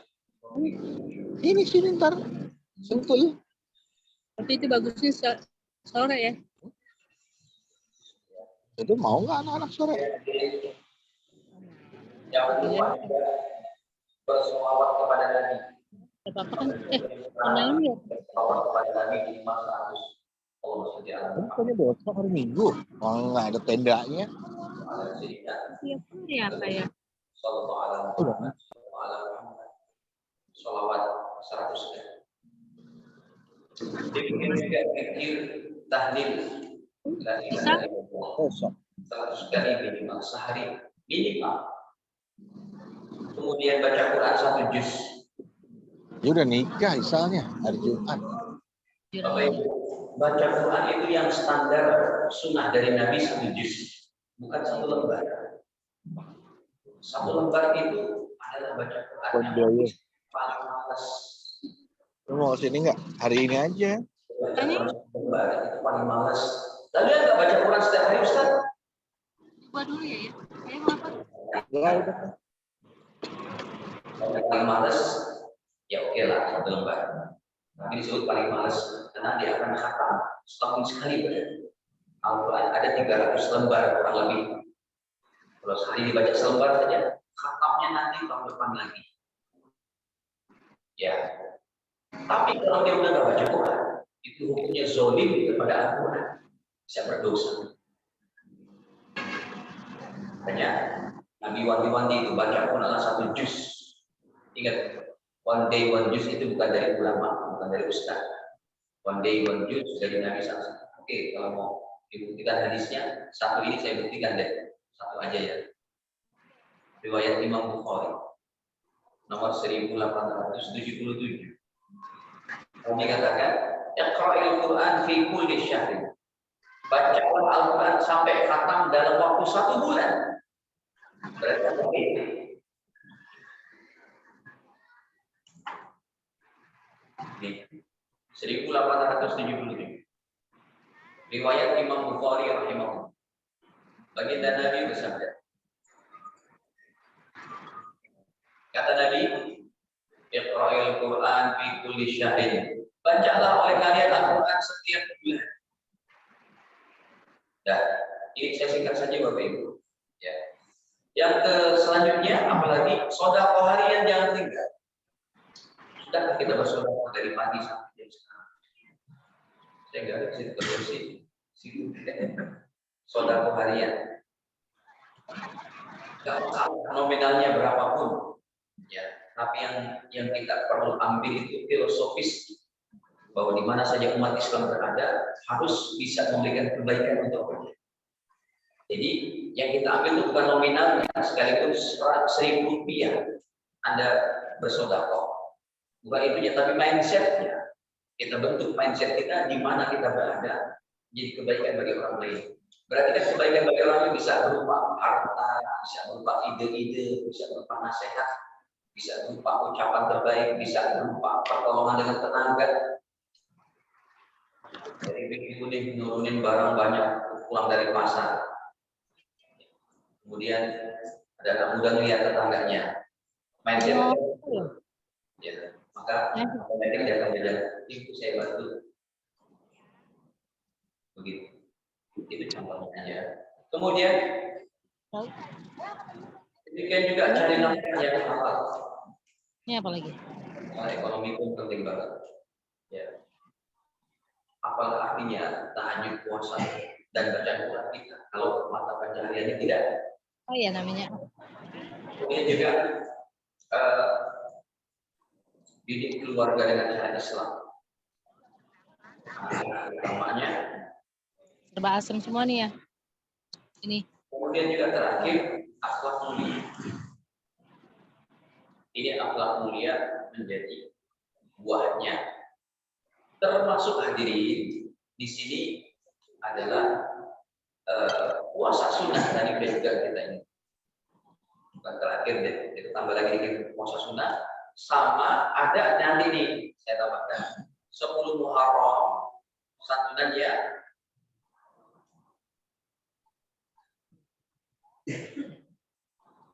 Ini sini ntar sentul. Tapi itu bagusnya sore ya. Itu mau nggak anak-anak sore? jangan lupa berselawat kepada Nabi. Apa kan? Malam ya. Berselawat kepada Nabi di masa 100. Allah SWT. Pokoknya besok hari Minggu. Oh, nggak ada tendanya. Tiap hari apa ya? Sallallahu alaihi wasallam. Salawat 100 kali. Demikian juga zikir tahlil. Bisa? Besok. 100 kali minimal sehari minimal. Kemudian baca Quran 1 juz. Dia udah nikah misalnya hari Jumat. Bapak Ibu, baca Quran itu yang standar sunnah dari Nabi 1 juz, bukan 1 lembar. 1 lembar itu adalah baca Quran yang paling malas. Lu mau sini nggak? Hari ini aja. Baca Quran 1 lembar itu paling malas. Lalu yang nggak baca Quran setiap hari, Ustaz? Gua dulu ya. Ayo apa? Enggak, udah. Kalau paling malas, ya oke lah 1 lembar. Tapi disebut paling malas karena dia akan khatam setahun sekali. Al-Quran ada 300 lembar kurang lebih. Kalau sehari dibaca selembar saja, khatamnya nanti tahun depan lagi. Ya. Tapi kalau dia udah nggak baca Quran, itu hukumnya zolim kepada Al-Quran. Bisa berdosa. Hanya Nabi wanti-wanti itu baca Quran adalah 1 juz. Ingat, one day one juz itu bukan dari ulama, bukan dari ustaz. One day one juz dari Nabi SAW. Oke, kalau mau dibuktikan hadisnya, satu ini saya buktikan deh. Satu aja ya. Riwayat Imam Bukhari. Nomor 1877. Nabi katakan, Iqra'il Quran fi kulli syahrin. Bacalah Al-Quran sampai khatam dalam waktu 1 bulan. Berarti apa ini? Nih, 1877. Riwayat Imam Bukhari rahimahullah. Baginda Nabi bersabda. Kata Nabi, Iqra'il Quran fi kulli syahrin. Bacalah oleh kalian Al-Quran setiap bulan. Dan ini saya singkat saja Bapak Ibu. Ya. Yang selanjutnya, apalagi sedekah harian jangan tinggal. Sudahkah kita bersedekah dari pagi sampai jam sekarang? Saya nggak ada situ situ. Sedekah harian. Nggak usah nominalnya berapapun. Ya, tapi yang kita perlu ambil itu filosofis bahwa di mana saja umat Islam berada harus bisa memberikan kebaikan untuk orang. Jadi yang kita ambil itu bukan nominalnya, sekalipun 1.000 rupiah Anda bersedekah, bukan itunya, tapi mindsetnya. Kita bentuk mindset kita di mana kita berada, jadi kebaikan bagi orang lain. Berarti kan kebaikan bagi orang lain bisa berupa harta, bisa berupa ide-ide, bisa berupa nasihat, bisa berupa ucapan terbaik, bisa berupa pertolongan dengan tenaga. Jadi begitu nih nurunin barang banyak pulang dari pasar. Kemudian ada anak muda melihat tetangganya. Mindset ya, maka otomatis dia akan bilang, itu saya bantu. Begitu. Itu contohnya aja. Kemudian demikian juga cari nafkah yang halal. Ini apa lagi? Soal ekonomi pun penting banget. Ya. Apalah artinya tahajud, puasa dan baca Quran kita kalau mata pencahariannya tidak ada. Oh iya namanya. Kemudian juga didik keluarga dengan cara Islam. Utamanya. Serba asem semua nih ya. Ini. Kemudian juga terakhir akhlak mulia. Ini akhlak mulia menjadi buahnya. Termasuk hadirin di sini adalah puasa sunnah tadi juga kita ini. Bukan terakhir deh, kita tambah lagi dikit puasa sunnah. Sama ada nanti nih saya tambahkan 10 Muharram santunan ya.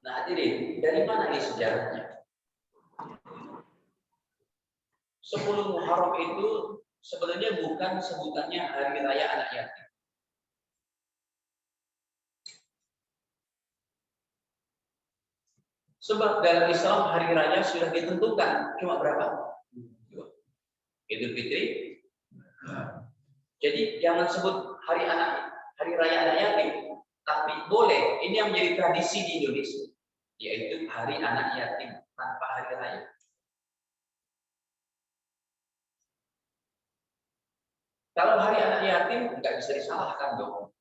Nah hadirin, dari mana ini sejarahnya? 10 Muharram itu sebenarnya bukan sebutannya hari raya anak yatim. Sebab dalam Islam hari raya sudah ditentukan cuma berapa? Idul Fitri. Jadi jangan sebut hari raya anak yatim, tapi boleh. Ini yang menjadi tradisi di Indonesia, yaitu hari anak yatim tanpa hari raya. Kalau hari anak yatim nggak bisa disalahkan dong.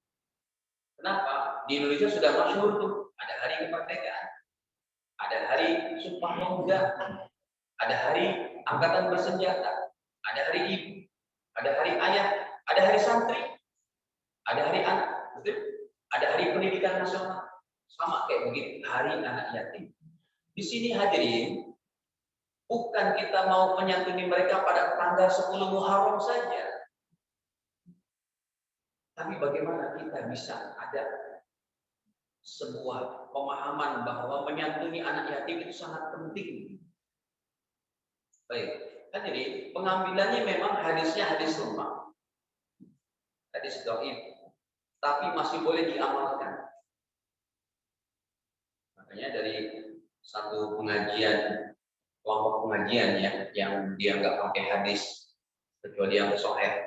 Kenapa? Di Indonesia sudah masyhur tuh. Ada hari kemerdekaan, ada hari Sumpah Pemuda, ada hari Angkatan Bersenjata, ada hari ibu, ada hari ayah, ada hari santri, ada hari anak, betul? Ada hari pendidikan nasional. Sama kayak begitu hari anak yatim. Di sini hadirin, bukan kita mau menyantuni mereka pada tanggal 10 Muharram saja. Tapi bagaimana kita bisa ada sebuah pemahaman bahwa menyantuni anak yatim itu sangat penting. Baik, jadi pengambilannya memang hadisnya hadis lemah, hadis dhaif, tapi masih boleh diamalkan. Makanya dari satu pengajian, kelompok pengajian ya, yang dia nggak pakai hadis kecuali yang sahih.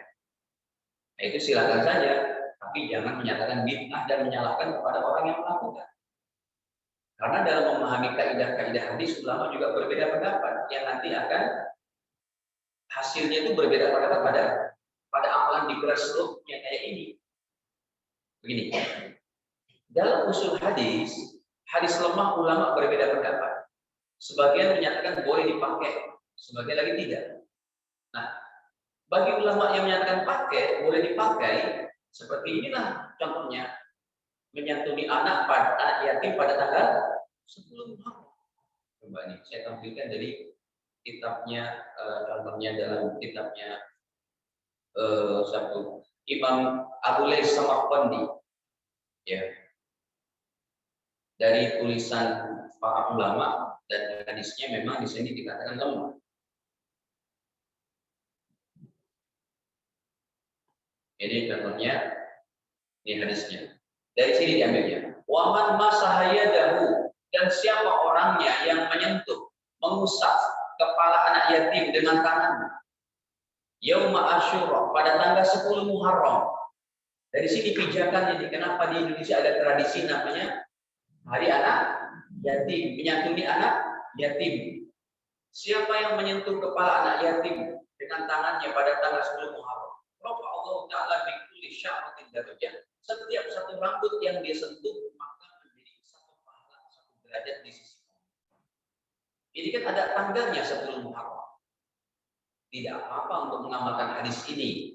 Nah, itu silakan saja, tapi jangan menyatakan bid'ah dan menyalahkan kepada orang yang melakukan. Karena dalam memahami kaidah-kaidah hadis, ulama juga berbeda pendapat yang nanti akan hasilnya itu berbeda pada amalan di grassroots-nya kayak ini. Begini, dalam usul hadis lemah ulama berbeda pendapat. Sebagian menyatakan boleh dipakai, sebagian lagi tidak. Nah, bagi ulama yang menyatakan pakai, boleh dipakai, seperti inilah contohnya, menyantuni anak yatim pada tanggal 10 Muharram. Coba nih, saya tampilkan dari kitabnya, contohnya dalam kitabnya satu Imam Abu Lais Samarqandi, ya, dari tulisan para ulama dan hadisnya memang di sini dikatakan lemah. Ini contohnya, ini hadisnya. Dari sini diambilnya. Waman masahayadahu, dan siapa orangnya yang menyentuh, mengusap kepala anak yatim dengan tangannya. Yauma Asyura, pada tanggal 10 Muharram. Dari sini pijakan ini, kenapa di Indonesia ada tradisi namanya Hari Anak Yatim, menyantuni anak yatim. Siapa yang menyentuh kepala anak yatim dengan tangannya pada tanggal 10 Muharram, rafa Allah Ta'ala bi kulli sya'ratin darajah. Setiap satu rambut yang dia sentuh maka menjadi satu pahala, satu derajat di sisi Allah. Ini kan ada tanggalnya 10 Muharram. Tidak apa-apa untuk mengamalkan hadis ini.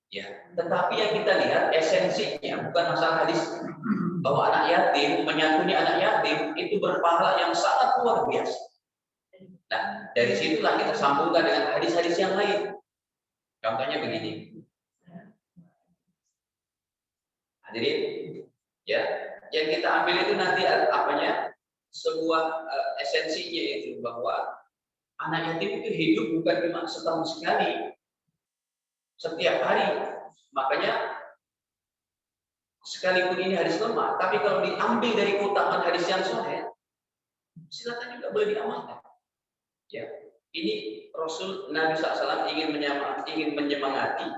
Ya, tetapi yang kita lihat esensinya bukan masalah hadis bahwa anak yatim menyantuni anak yatim itu berpahala yang sangat luar biasa. Nah, dari situlah kita sambungkan dengan hadis-hadis yang lain. Contohnya begini. Hadirin, ya, yang kita ambil itu nanti apanya? Sebuah esensinya itu bahwa anak yatim itu hidup bukan cuma setahun sekali, setiap hari. Makanya sekalipun ini hadis lemah, tapi kalau diambil dari keutamaan hadis yang sahih, silakan juga boleh diamalkan. Ya, ini Rasul Nabi SAW ingin menyemangati,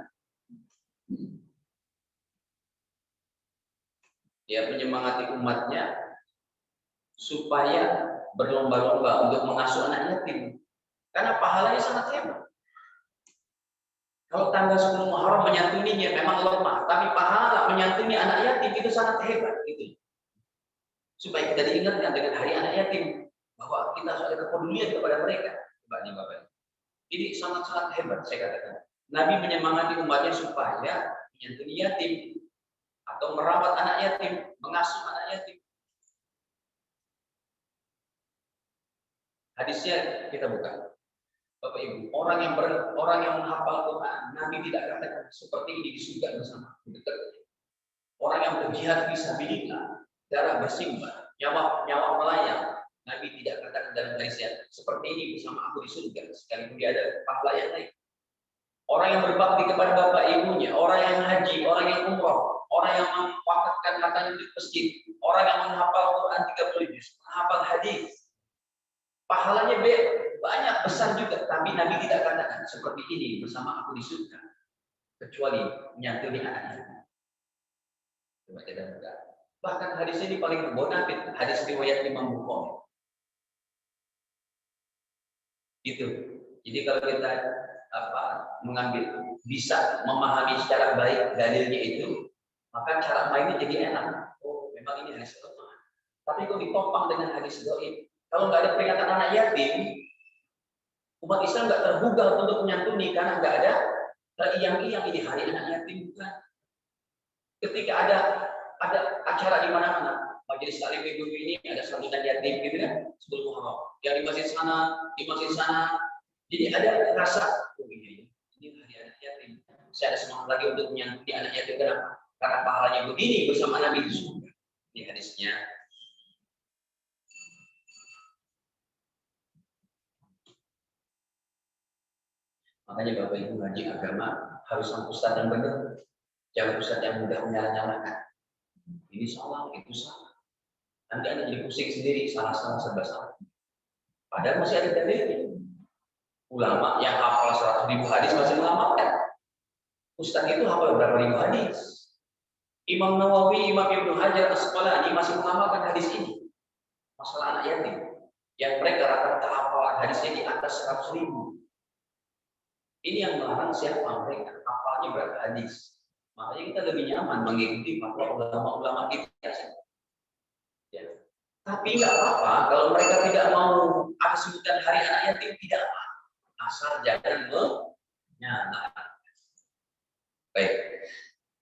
ya, menyemangati umatnya supaya berlomba-lomba untuk mengasuh anak yatim, karena pahalanya sangat hebat. Kalau tanggal 10 Muharram menyantuninya memang lemah, tapi pahala menyantuni anak yatim itu sangat hebat, gitu. Supaya kita diingatkan dengan hari anak yatim bahwa kita harus ada kepedulian kepada mereka. Bapak, ini sangat-sangat hebat saya katakan. Nabi menyemangati umatnya supaya menyantuni yatim atau merawat anak yatim, mengasuh anak yatim. Hadisnya kita buka. Bapak Ibu, orang yang menghafal Quran, Nabi tidak katakan seperti ini di surga bersama. Orang yang berjihad fisabilillah, darah bersimbah, nyawa melayang, Nabi tidak katakan dalam hadisnya seperti ini bersama aku di surga, sekalipun dia ada pahala yang lain. Orang yang berbakti kepada bapak ibunya, orang yang haji, orang yang umroh, orang yang mewakafkan hartanya di masjid, orang yang menghafal Quran 30 juz, menghafal hadis, pahalanya banyak besar juga, tapi Nabi tidak katakan seperti ini bersama aku di surga, kecuali menyantuni anaknya. Coba kita buka. Bahkan hadis ini paling bonafit, hadis riwayat Imam Bukhari. Gitu. Jadi kalau kita mengambil, bisa memahami secara baik dalilnya itu, maka cara mainnya jadi enak. Oh, memang ini hadis lemah. Tapi kalau ditopang dengan hadis dhaif, kalau nggak ada peringatan anak yatim, umat Islam nggak tergugah untuk menyantuni karena nggak ada teriang-iang ini hari anak yatim, bukan. Ketika ada acara di mana-mana, majelis taklim ibu ini ada sambutan yatim gitu kan, 10 Muharram. Yang di masjid sana, jadi ada rasa, oh ini hari anak yatim. Saya ada semangat lagi untuk menyantuni anak yatim. Kenapa? Karena pahalanya begini bersama Nabi di surga. Ini hadisnya. Makanya Bapak Ibu ngaji agama harus sama ustadz yang benar, jangan ustadz yang mudah menyala-nyalakan. Ini salah, itu salah. Nanti Anda jadi pusing sendiri, salah-salah serba salah. Padahal masih ada dalilnya. Ulama yang hafal 100.000 hadis masih mengamalkan. Ustadz itu hafal berapa ribu hadis? Imam Nawawi, Imam Ibnu Hajar Asqalani masih mengamalkan hadis ini. Masalah anak yatim, yang mereka rata-rata hafal hadisnya di atas 100.000. Ini yang melarang siapa mereka, hafalnya berapa hadis. Makanya kita lebih nyaman mengikuti fatwa ulama-ulama kita. Ya. Tapi nggak apa-apa kalau mereka tidak mau ada sebutan hari anak yatim, tidak apa. Asal jangan menyalakan. Baik.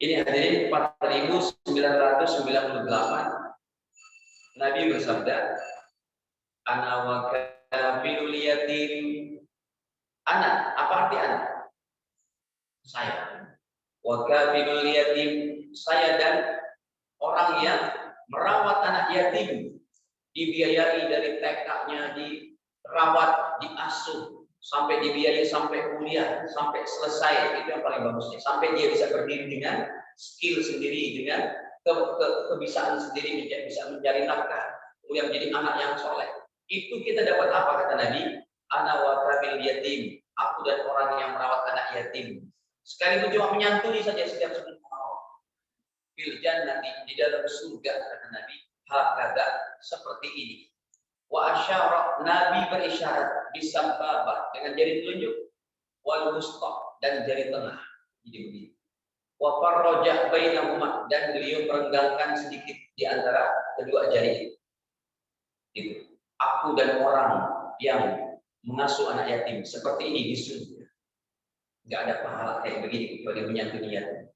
Ini hadirin 4.998. Nabi bersabda, ana wa kafilul yatim. Anak, apa arti anak? Saya. Wa kafilul yatim, saya dan orang yang merawat anak yatim, dibiayai dari TK-nya, dirawat, diasuh sampai dibiayai sampai kuliah, sampai selesai, itu yang paling bagusnya. Sampai dia bisa berdiri dengan skill sendiri, dengan kebisaan sendiri, bisa mencari nafkah, kemudian menjadi anak yang soleh. Itu kita dapat apa kata Nabi? Ana wa kabil yatim, aku dan orang yang merawat anak yatim. Sekalipun cuma menyantuni saja setiap sebelum fil jannati, di dalam surga kata Nabi, hakada seperti ini. Wa asyara, Nabi berisyarat bisababah dengan jari telunjuk, wal wusta dan jari tengah. Jadi begini. Wa farraja bainahuma, dan beliau merenggangkan sedikit di antara kedua jari itu. Gitu. Aku dan orang yang mengasuh anak yatim seperti ini di surga. Enggak ada pahala kayak begini kecuali menyantuni yatim.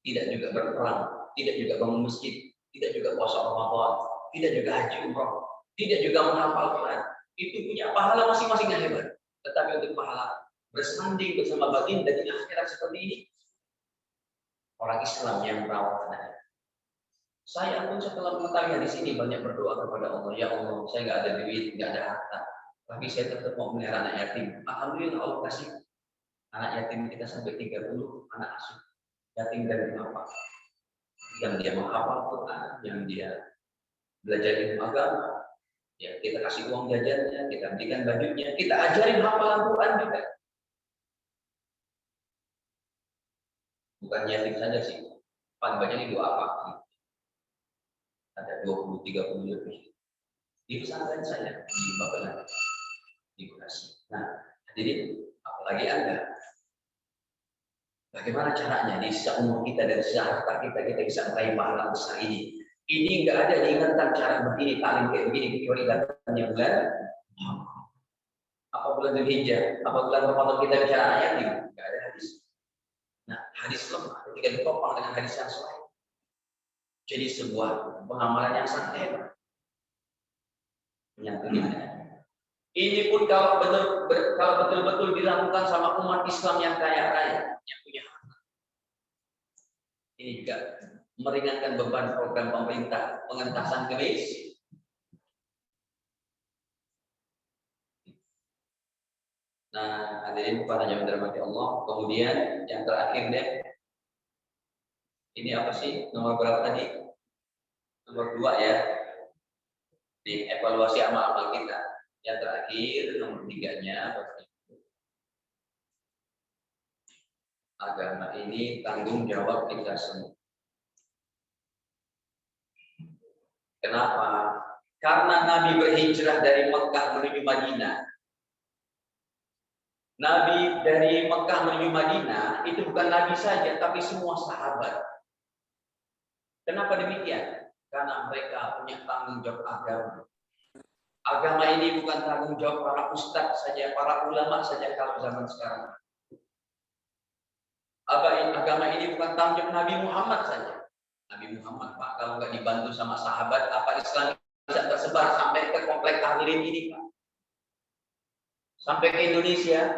Tidak juga berperang, tidak juga bangun masjid, tidak juga puasa Ramadan, tidak juga haji umrah, tidak juga menghafal Quran. Itu punya pahala masing-masing yang hebat. Tetapi untuk pahala bersanding bersama baginda di akhirat seperti ini, orang Islam yang merawat anaknya. Saya pun setelah mengetahui di sini banyak berdoa kepada Allah, ya Allah, saya nggak ada duit, nggak ada harta, tapi saya tetap mau melihara anak yatim. Alhamdulillah Allah kasih anak yatim kita sampai 30 anak asuh yatim dan apa yang dia menghafal Quran, yang dia belajar ilmu agama, ya kita kasih uang jajannya, kita berikan bajunya, kita ajarin hafalan Quran juga. Bukan yatim saja sih, paling banyak ini dua apa? Ada 20-30 lebih di pesantren saya di Bapelan, di Bekasi. Nah, hadirin, apalagi Anda, bagaimana caranya di sisa umur kita dan sisa harta kita bisa meraih pahala besar ini? Ini nggak ada diingatkan cara begini, taklim kayak begini, kecuali datangnya bulan apa bulan Dzulhijjah, apa bulan Ramadan kita bicara ayat ini, nggak ada hadis. Nah, hadis lemah ketika ditopang dengan hadis yang sahih. Jadi sebuah pengamalan yang sangat hebat. Ini pun kalau betul-betul dilakukan sama umat Islam yang kaya raya, yang punya harta. Ini juga meringankan beban program pemerintah pengentasan kemiskinan. Nah, hadirin bukan hanya dirahmati Allah. Kemudian yang terakhir deh, ini apa sih? Nomor berapa tadi? Nomor 2 ya. Di evaluasi amal-amal kita. Yang terakhir, nomor 3-nya, agama ini tanggung jawab kita semua. Kenapa? Karena Nabi berhijrah dari Mekah menuju Madinah. Nabi dari Mekah menuju Madinah itu bukan Nabi saja, tapi semua sahabat. Kenapa demikian? Karena mereka punya tanggung jawab agama. Agama ini bukan tanggung jawab para ustadz saja, para ulama saja kalau zaman sekarang. Agama ini bukan tanggung jawab Nabi Muhammad saja. Nabi Muhammad, Pak, kalau nggak dibantu sama sahabat, apa Islam bisa tersebar sampai ke komplek Tahlirin ini, Pak? Sampai ke Indonesia,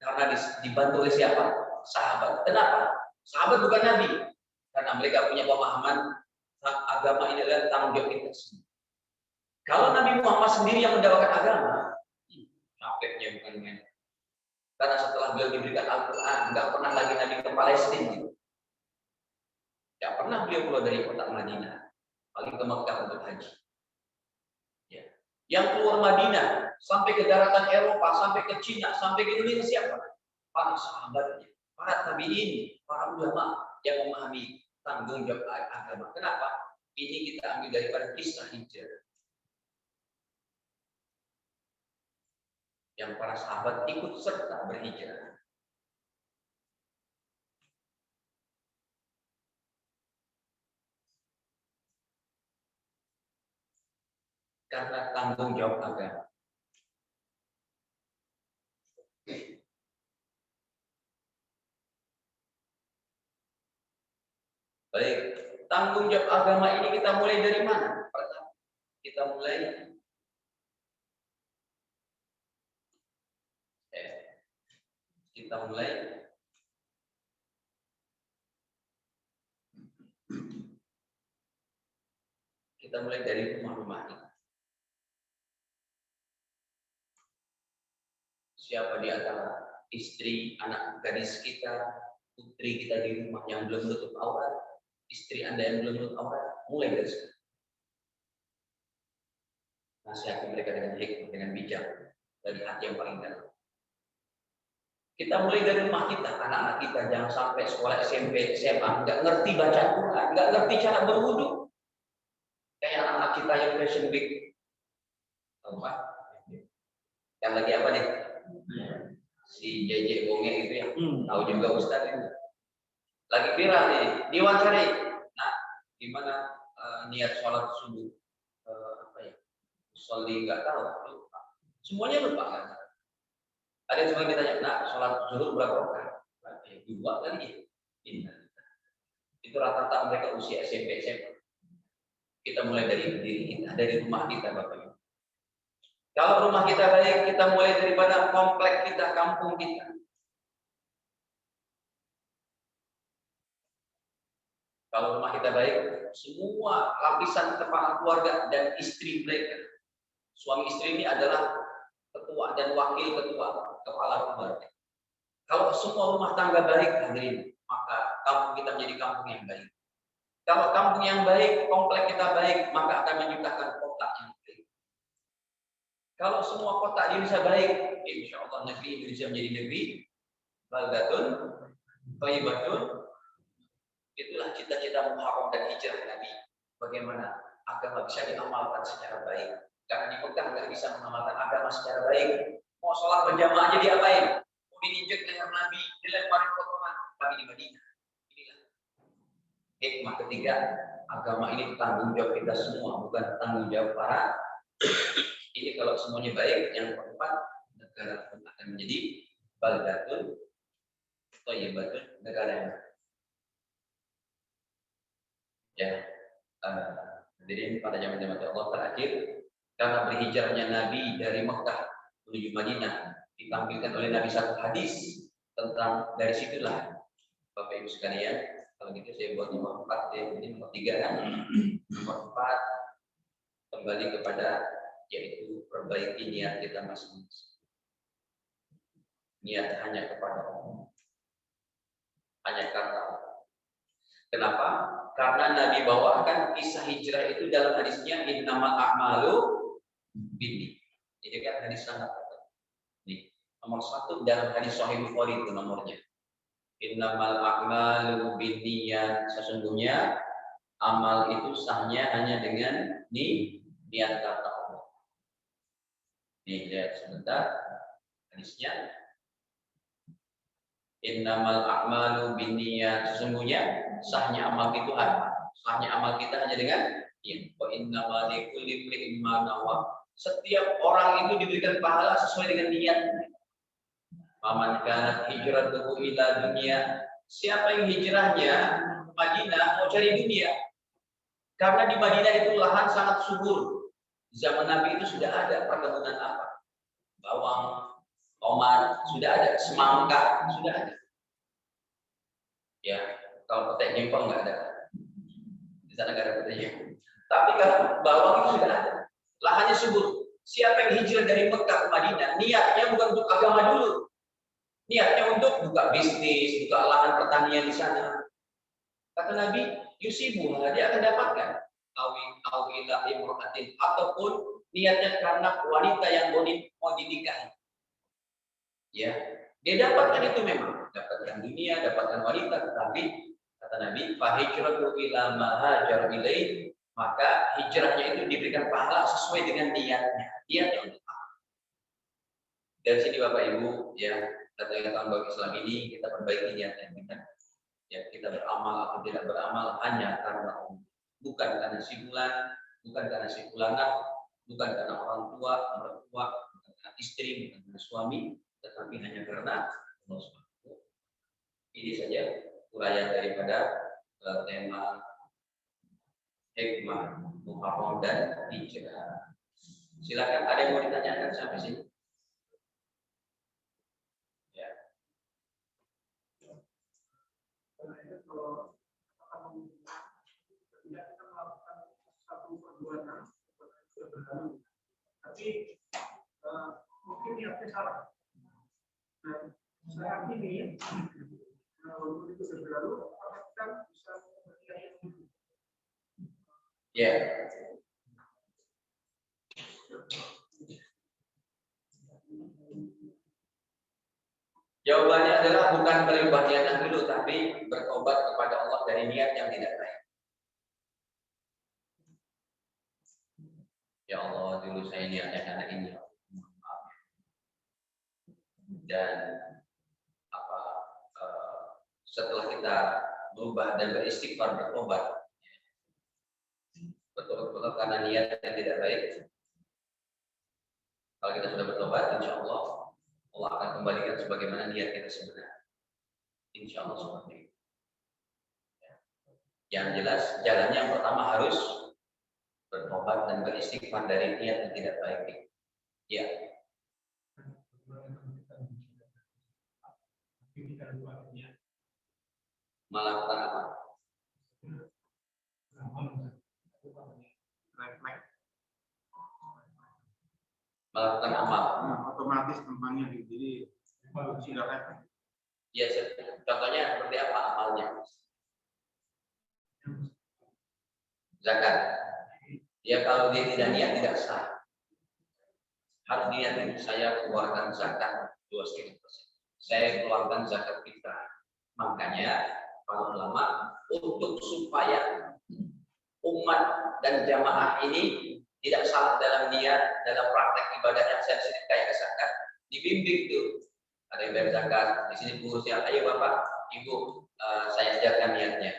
karena dibantu oleh siapa? Sahabat. Kenapa? Sahabat bukan Nabi, karena mereka punya pemahaman agama ini adalah tanggung jawab kita semua. Kalau Nabi Muhammad sendiri yang mendakwakan agama, capeknya bukan main. Karena setelah beliau diberikan Al-Quran, nggak pernah lagi Nabi ke Palestina. Nggak pernah beliau keluar dari kota Madinah, paling ke Mekah untuk haji. Ya. Yang keluar Madinah, sampai ke daratan Eropa, sampai ke Cina, sampai ke Indonesia siapa? Para sahabatnya, para tabi'in, para ulama yang memahami tanggung jawab agama. Kenapa? Ini kita ambil daripada kisah hijrah. Yang para sahabat ikut serta berhijrah. Karena tanggung jawab agama. Baik, tanggung jawab agama ini kita mulai dari mana? Pertama, kita mulai dari rumah-rumah kita. siapa di antara istri, anak gadis kita, putri kita di rumah yang belum menutup aurat, istri Anda yang belum menutup aurat, mulai dari sekarang. Nasihati mereka dengan hikmah, dengan bijak, dari hati yang paling dalam. Kita mulai dari rumah kita, anak-anak kita jangan sampai sekolah SMP, SMA, nggak ngerti baca Quran, nggak ngerti cara berwudu. Kayak anak-anak kita yang fashion week, apa? Yang lagi apa nih? Si JJ Bonge itu yang tahu juga Ustaz itu. Lagi viral nih, diwawancari. Nah, gimana niat sholat subuh? Apa ya? Sholli nggak tahu, lupa. Semuanya lupa kan? Ada yang cuma ditanya, nah sholat zuhur berapa rakaat? 2 kali ya. Itu rata-rata mereka usia SMP SMA. Kita mulai dari diri kita, dari rumah kita, Bapak Ibu. Kalau rumah kita baik, kita mulai daripada komplek kita, kampung kita. Kalau rumah kita baik, semua lapisan kepala keluarga dan istri mereka. Suami istri ini adalah ketua dan wakil ketua kepala keluarga. Kalau semua rumah tangga baik, hadirin, maka kampung kita menjadi kampung yang baik. Kalau kampung yang baik, komplek kita baik, maka akan menciptakan kota yang baik. Kalau semua kota di Indonesia baik, insya Allah negeri Indonesia menjadi negeri baldatun, thayyibatun. Itulah cita-cita Muharram dan hijrah Nabi. Bagaimana agama bisa diamalkan secara baik. Karena di Mekah nggak bisa mengamalkan agama secara baik. Mau sholat berjamaah aja diapain? Mau diinjek leher Nabi, dilemparin kotoran. Tapi di Madinah, inilah hikmah ketiga. Agama ini tanggung jawab kita semua, bukan tanggung jawab para. Ini kalau semuanya baik. Yang keempat, negara pun akan menjadi baldatun, thayyibatun, negara yang ya. Jadi pada zaman-zaman Allah terakhir, karena berhijrahnya Nabi dari Mekah menuju Madinah, ditampilkan oleh Nabi satu hadis tentang dari situlah, Bapak Ibu sekalian. Kalau gitu saya buat nomor 4, ini nomor 3 kan. Nomor 4 kembali kepada yaitu perbaiki niat kita masing-masing. Niat hanya kepada Allah, hanya karena Allah. Kenapa? Karena Nabi bawakan kisah hijrah itu dalam hadisnya innamal a'malu binniyat. Jadi kan hadis sangat nih. Nomor 1 dalam hadis Sahih Bukhari itu nomornya. Innamal a'malu binniyat. Sesungguhnya amal itu sahnya hanya dengan niat kata Allah. Nih lihat sebentar hadisnya. Innamal a'malu binniyat. Sesungguhnya sahnya amal itu sahnya amal kita hanya dengan niat. Wa innamal likulli imrin ma nawa. Setiap orang itu diberikan pahala sesuai dengan niatnya. Faman kanat hijratuhu ila dunya. Siapa yang hijrahnya ke Madinah mau cari dunia. Karena di Madinah itu lahan sangat subur. Zaman Nabi itu sudah ada perkebunan apa? Bawang, tomat, sudah ada, semangka, sudah ada. Ya, kalau petai jengkol nggak ada. Di sana nggak ada petai jengkol. Tapi kalau bawang itu sudah ada. Lahannya subur. Siapa yang hijrah dari Mekah ke Madinah, niatnya bukan untuk agama dulu. Niatnya untuk buka bisnis, buka lahan pertanian di sana. Kata Nabi, yusibu, dia akan dapatkan. Ila imro'atin, ataupun niatnya karena wanita yang mau dinikahi. Ya, dia dapatkan itu memang, dapatkan dunia, dapatkan wanita, tetapi kata Nabi, fa hijratu ila ma hajar ilaih, maka hijrahnya itu diberikan pahala sesuai dengan niatnya. Niatnya untuk apa? Dari sini Bapak Ibu, ya, kata tahun baru Islam ini kita perbaiki niatnya kita. Ya, kita beramal atau tidak beramal hanya karena Allah. Bukan karena si bulan, bukan karena si bulanan, bukan karena orang tua, mertua, bukan karena istri, bukan karena suami, tetapi hanya karena Allah SWT. Ini saja uraian daripada tema hikmah Muharram dan hijrah. Silakan, ada yang mau ditanyakan sampai sini? Ya. Kalau tidak kita melakukan satu perbuatan berlalu, tapi mungkin niatnya salah. saat ini untuk itu berlalu, apakah kita bisa melihat itu? Ya. Jawabannya adalah bukan berubah niatan dulu, tapi bertobat kepada Allah dari niat yang tidak baik. Ya Allah, dulu saya niatnya karena ini. Dan setelah kita berubah dan beristighfar bertobat, betul-betul karena niat yang tidak baik. Kalau kita sudah bertobat, insya Allah Allah akan kembalikan sebagaimana niat kita sebenarnya. Insya Allah seperti itu. Yang jelas, jalannya yang pertama harus bertobat dan beristighfar dari niat yang tidak baik. Ya. Melakukan apa? Melakukan amal. Otomatis tempatnya jadi sudah refleks. Ya, contohnya seperti apa amalnya? Zakat. Ya, kalau dia tidak niat tidak sah. Harus niat, saya keluarkan zakat 2,5%. Saya keluarkan zakat fitrah. Makanya para ulama untuk supaya umat dan jamaah ini tidak salah dalam niat, dalam praktek ibadah yang sensitif kayak zakat, dibimbing tuh. Ada yang bayar zakat, di sini pengurusnya, ayo Bapak, Ibu, saya ajarkan niatnya.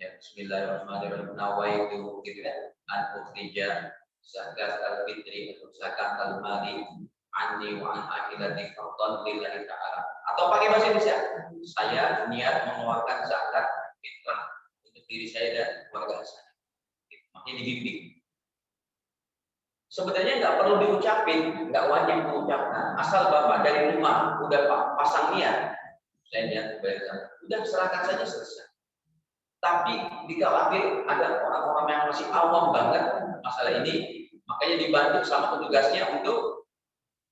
Ya, Bismillahirrahmanirrahim. Nawaitu gitu kan, an-ukhrija zakat al-fitri atau zakat al-mali anni wa an akhirati fardhan lillahi ta'ala. Atau pakai bahasa Indonesia, saya niat mengeluarkan zakat fitrah untuk diri saya dan keluarga saya. Makanya dibimbing. Sebenarnya nggak perlu diucapin, nggak wajib mengucapkan. Asal Bapak dari rumah udah pasang niat, saya niat bayar zakat, udah serahkan saja selesai. Tapi dikhawatir ada orang-orang yang masih awam banget masalah ini, makanya dibantu sama petugasnya untuk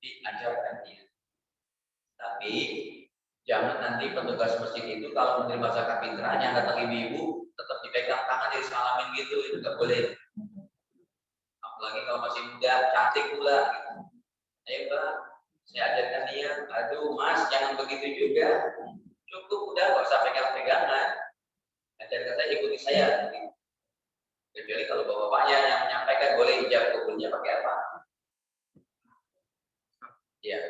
diajarkan dia. Tapi jangan nanti petugas masjid itu kalau menerima zakat fitrahnya datang ibu-ibu tetap dipegang tangan disalamin gitu, itu nggak boleh. Apalagi kalau masih muda, cantik pula. Gitu. Ayo Mbak, saya ajarkan dia. Aduh Mas, jangan begitu juga. Cukup udah, nggak usah pegang-pegangan. Ajarkan saya, ikuti saya. Kecuali kalau bapak-bapaknya yang menyampaikan boleh ijab kabulnya pakai apa? Ya.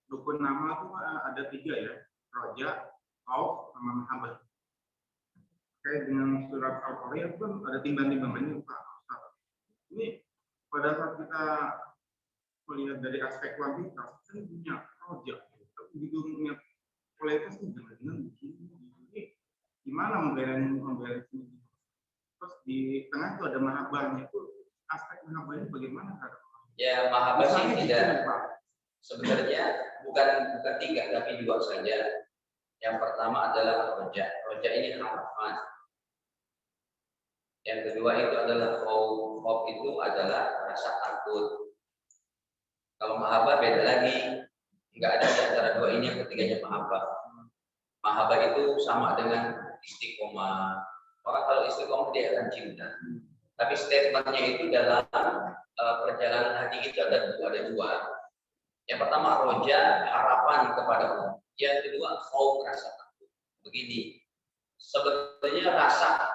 Rukun nama itu ada 3 ya, roja, khauf, sama mahabbah. Kayak dengan surat Al-Qur'an itu kan ada timbang-timbangannya Pak. Ini pada saat kita melihat dari aspek kuantitas, kan punya roja. Tapi begitu melihat kualitas itu jangan-jangan begini. Ini gimana membayar ini? Terus di tengah itu ada mahabbahnya, itu aspek mahabbahnya bagaimana? Ya mahabbah sih tidak. Pak. Sebenarnya bukan 3 tapi 2 saja. Yang pertama adalah roja. Roja ini harapan. Yang kedua itu adalah khauf. Khauf itu adalah rasa takut. Kalau mahabbah beda lagi. Enggak ada di antara 2 ini, yang ketiganya mahabbah. Mahabbah itu sama dengan istiqomah. Orang kalau istiqomah dia akan cinta. Tapi statementnya itu dalam perjalanan hati itu ada 2. Yang pertama roja, harapan kepada Allah. Yang kedua khauf, rasa takut. Begini, sebetulnya rasa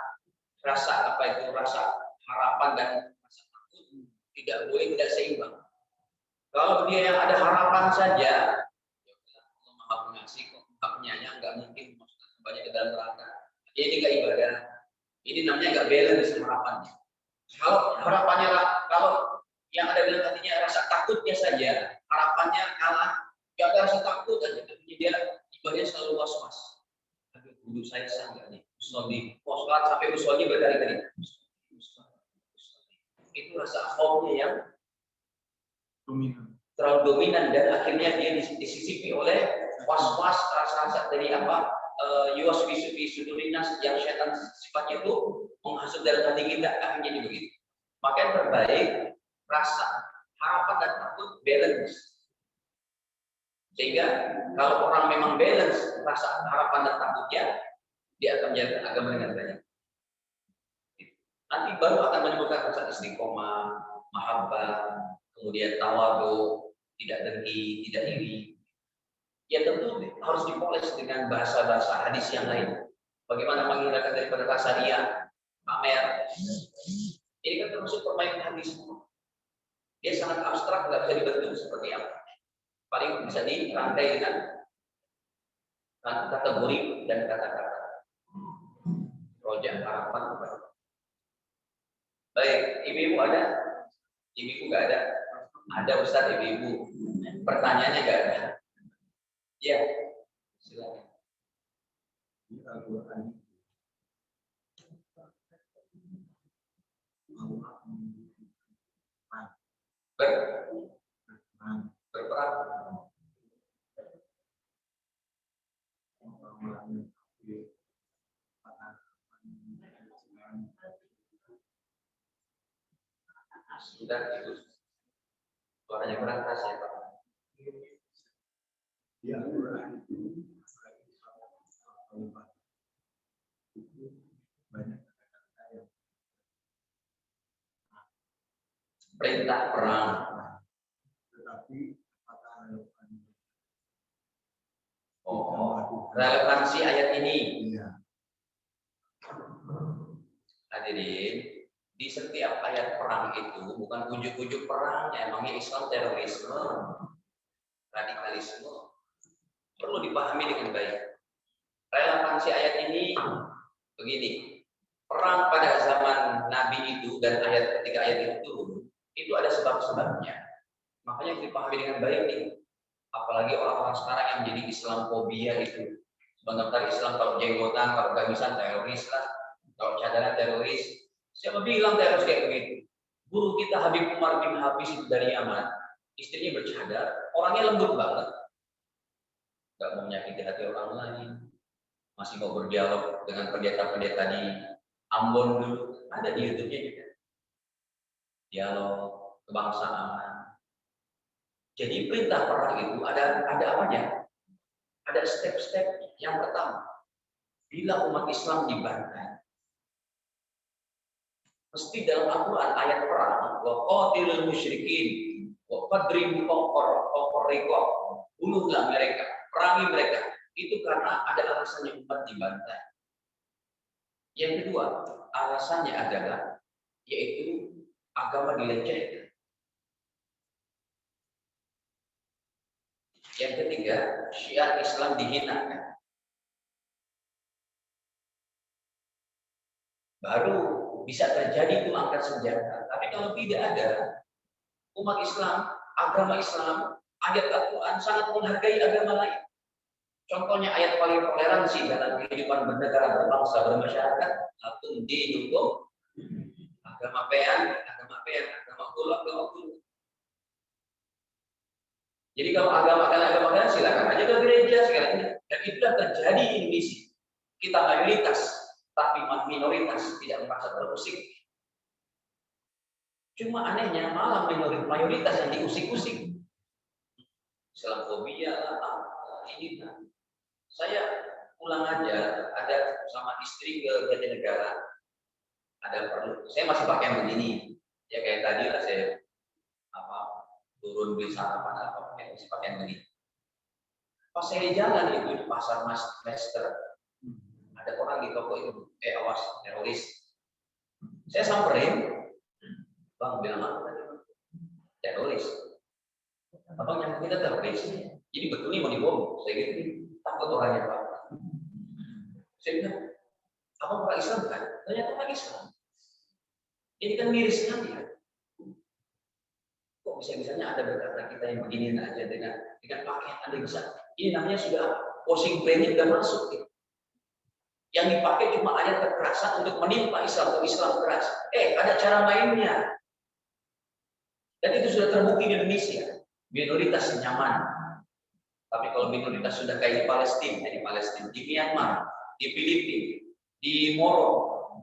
apa itu, rasa harapan dan rasa takut tidak boleh tidak seimbang. Kalau dia yang ada harapan saja, ya Allah Maha Pengasih kok, Maha Penyayang, nggak mungkin masukkan kembali ke dalam neraka. Ini nggak ibadah. Ini namanya nggak balance harapannya. Kalau harapannya, kalau yang ada dalam hatinya rasa takutnya saja, harapannya kalah, nggak ada rasa takut aja, tapi dia ibadahnya selalu was-was. Aduh, dulu saya sah nggak nih? Usolli, sholat sampai usolli berkali-kali. Itu rasa khaufnya yang terlalu dominan dan akhirnya dia disisipi oleh was-was, rasa-rasa dari apa? Yuwaswisu sudurinas yang syaitan sifatnya itu menghasut dalam hati kita, akhirnya jadi begitu. Maka yang terbaik rasa harapan dan takut balance. Sehingga kalau orang memang balance rasa harapan dan takutnya, dia akan menjaga agama dengan baik. Nanti baru akan menimbulkan rasa istiqomah, mahabbah, kemudian tawadu, tidak dengki, tidak iri. Ya tentu harus dipoles dengan bahasa-bahasa hadis yang lain. Bagaimana menghindarkan daripada rasa ria, pamer. Ini kan termasuk permainan hadis. Dia sangat abstrak, nggak bisa dibentuk seperti apa. Paling bisa dirangkai dengan kategori dan kata-kata. Rojak harapan. Baik, ibu-ibu ada? Ibu-ibu nggak ada? Ada Ustaz, ibu-ibu. Pertanyaannya nggak ada. Ya, silakan. Berperang. Sudah itu. Suaranya kurang keras ya Pak. Perintah perang. Relevansi ayat ini. Hadirin, di setiap ayat perang itu bukan ujuk-ujuk perangnya, emangnya Islam terorisme, radikalisme. Perlu dipahami dengan baik. Relevansi ayat ini begini. Perang pada zaman Nabi itu dan ketika ayat itu turun, itu ada sebab-sebabnya. Makanya dipahami dengan baik nih. Apalagi orang-orang sekarang yang menjadi Islamfobia itu. Sebentar Islam kalau jenggotan, kalau gamisan teroris lah, kalau cadangan teroris. Siapa bilang teroris kayak begitu? Guru kita Habib Umar bin Hafiz itu dari Yaman, istrinya bercadar, orangnya lembut banget. Gak mau menyakiti hati orang lain, masih mau berdialog dengan pendeta-pendeta di Ambon dulu, ada di YouTube-nya juga. Dialog kebangsaan. Jadi perintah perang itu ada apanya? Ada step-step. Yang pertama, bila umat Islam dibantai, mesti dalam Al-Quran ayat perang, wa qatilul musyrikin, wa fadribu fawqa riqab, bunuhlah mereka, perangi mereka. Itu karena ada alasannya umat dibantai. Yang kedua, alasannya adalah yaitu agama dilecehkan. Yang ketiga, syiar Islam dihinakan. Baru bisa terjadi itu angkat senjata. Tapi kalau tidak ada, umat Islam, agama Islam, ayat Al-Quran sangat menghargai agama lain. Contohnya ayat paling toleransi dalam kehidupan bernegara, berbangsa, bermasyarakat, satu dihukum agama pean, agama kulu. Jadi kalau agama kalian silakan aja ke gereja sekarang. Dan itulah terjadi di Indonesia. Kita mayoritas, tapi minoritas tidak merasa terusik. Cuma anehnya malah mayoritas yang diusik-usik. Islamfobia ini. Saya pulang aja, ada sama istri ke Jatinegara. Ada perlu. Saya masih pakai yang begini. Ya kayak tadi lah saya turun beli sarapan apa masih pakai yang begini. Pas saya jalan itu di pasar Master, ada orang di toko itu, awas teroris. Saya samperin, bang bilang apa tadi? Teroris. Abang yang kita teroris. Jadi betulnya mau dibom. Saya gitu, takut orangnya pak. Saya bilang, abang orang Islam kan? Ternyata orang Islam. Ini kan miris sekali ya. Kok bisa-bisanya ada berkata kita yang begini aja dengan pakaian Anda bisa. Ini namanya sudah washing brandnya sudah masuk. Ya. Yang dipakai cuma ayat kekerasan untuk menimpa Islam atau Islam keras. Ada cara mainnya. Dan itu sudah terbukti di Indonesia. Minoritas nyaman. Tapi kalau minoritas sudah kayak di Palestina, di Myanmar, di Filipina, di Moro,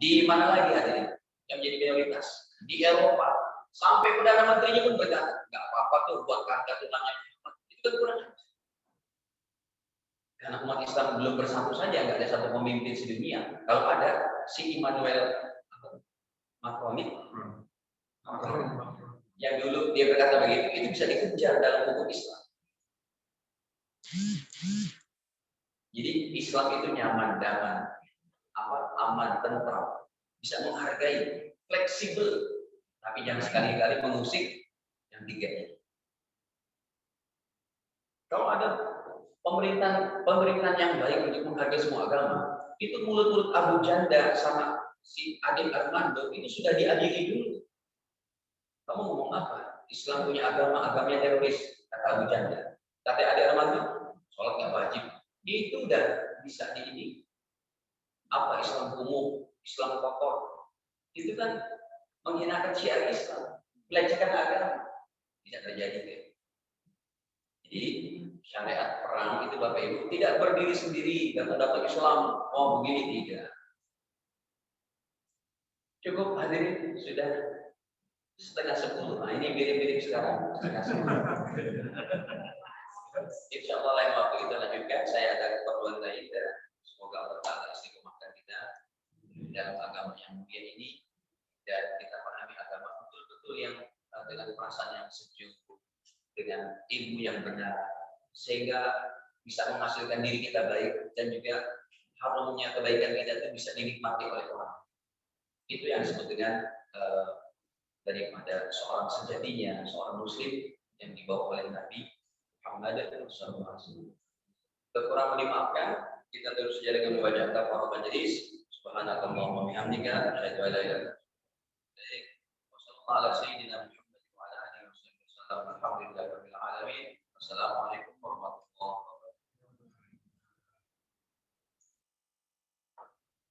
di mana lagi hadirin yang menjadi minoritas, di Eropa, sampai Perdana Menterinya pun berkata, nggak apa-apa tuh buat kakak tunangan. Itu kan kurang. Karena umat Islam belum bersatu saja, nggak ada satu pemimpin sedunia. Kalau ada si Immanuel Macron yang dulu dia berkata begitu, itu bisa dikejar dalam hukum Islam. Jadi Islam itu nyaman, damai, aman, tentram, bisa menghargai, fleksibel, tapi jangan sekali-kali mengusik yang tiga ini. Kalau ada pemerintahan yang baik untuk menghargai semua agama, itu mulut-mulut Abu Janda sama si Adil Armando ini sudah diadili dulu. Kamu ngomong apa? Islam punya agamanya teroris, kata Abu Janda. Kata Adil Armando, sholat nggak wajib. Itu udah bisa ini. Apa Islam kumuh, Islam kotor. Itu kan menghinakan syiar Islam, melecehkan agama. Tidak terjadi kayak. Jadi syariat perang itu Bapak Ibu tidak berdiri sendiri dan mendapat Islam. Oh begini tidak. Cukup hadirin sudah 9:30. Nah ini mirip-mirip sekarang 9:30. Insya Allah lain waktu kita lanjutkan. Saya ada keperluan lain dan semoga Allah Taala istiqomahkan kita dalam agama yang mulia ini dan kita pahami agama betul-betul yang dengan perasaan yang sejuk, dengan ilmu yang benar, sehingga bisa menghasilkan diri kita baik dan juga harumnya kebaikan kita itu bisa dinikmati oleh orang. Itu yang disebut dengan daripada seorang sejatinya, seorang Muslim yang dibawa oleh Nabi Muhammad SAW. Kekurangan dimaafkan, kita terus saja dengan membaca kafaratul majelis. Subhanakallahumma wa bihamdika, asyhadu an la ilaha illa anta, astaghfiruka wa atubu ilaik.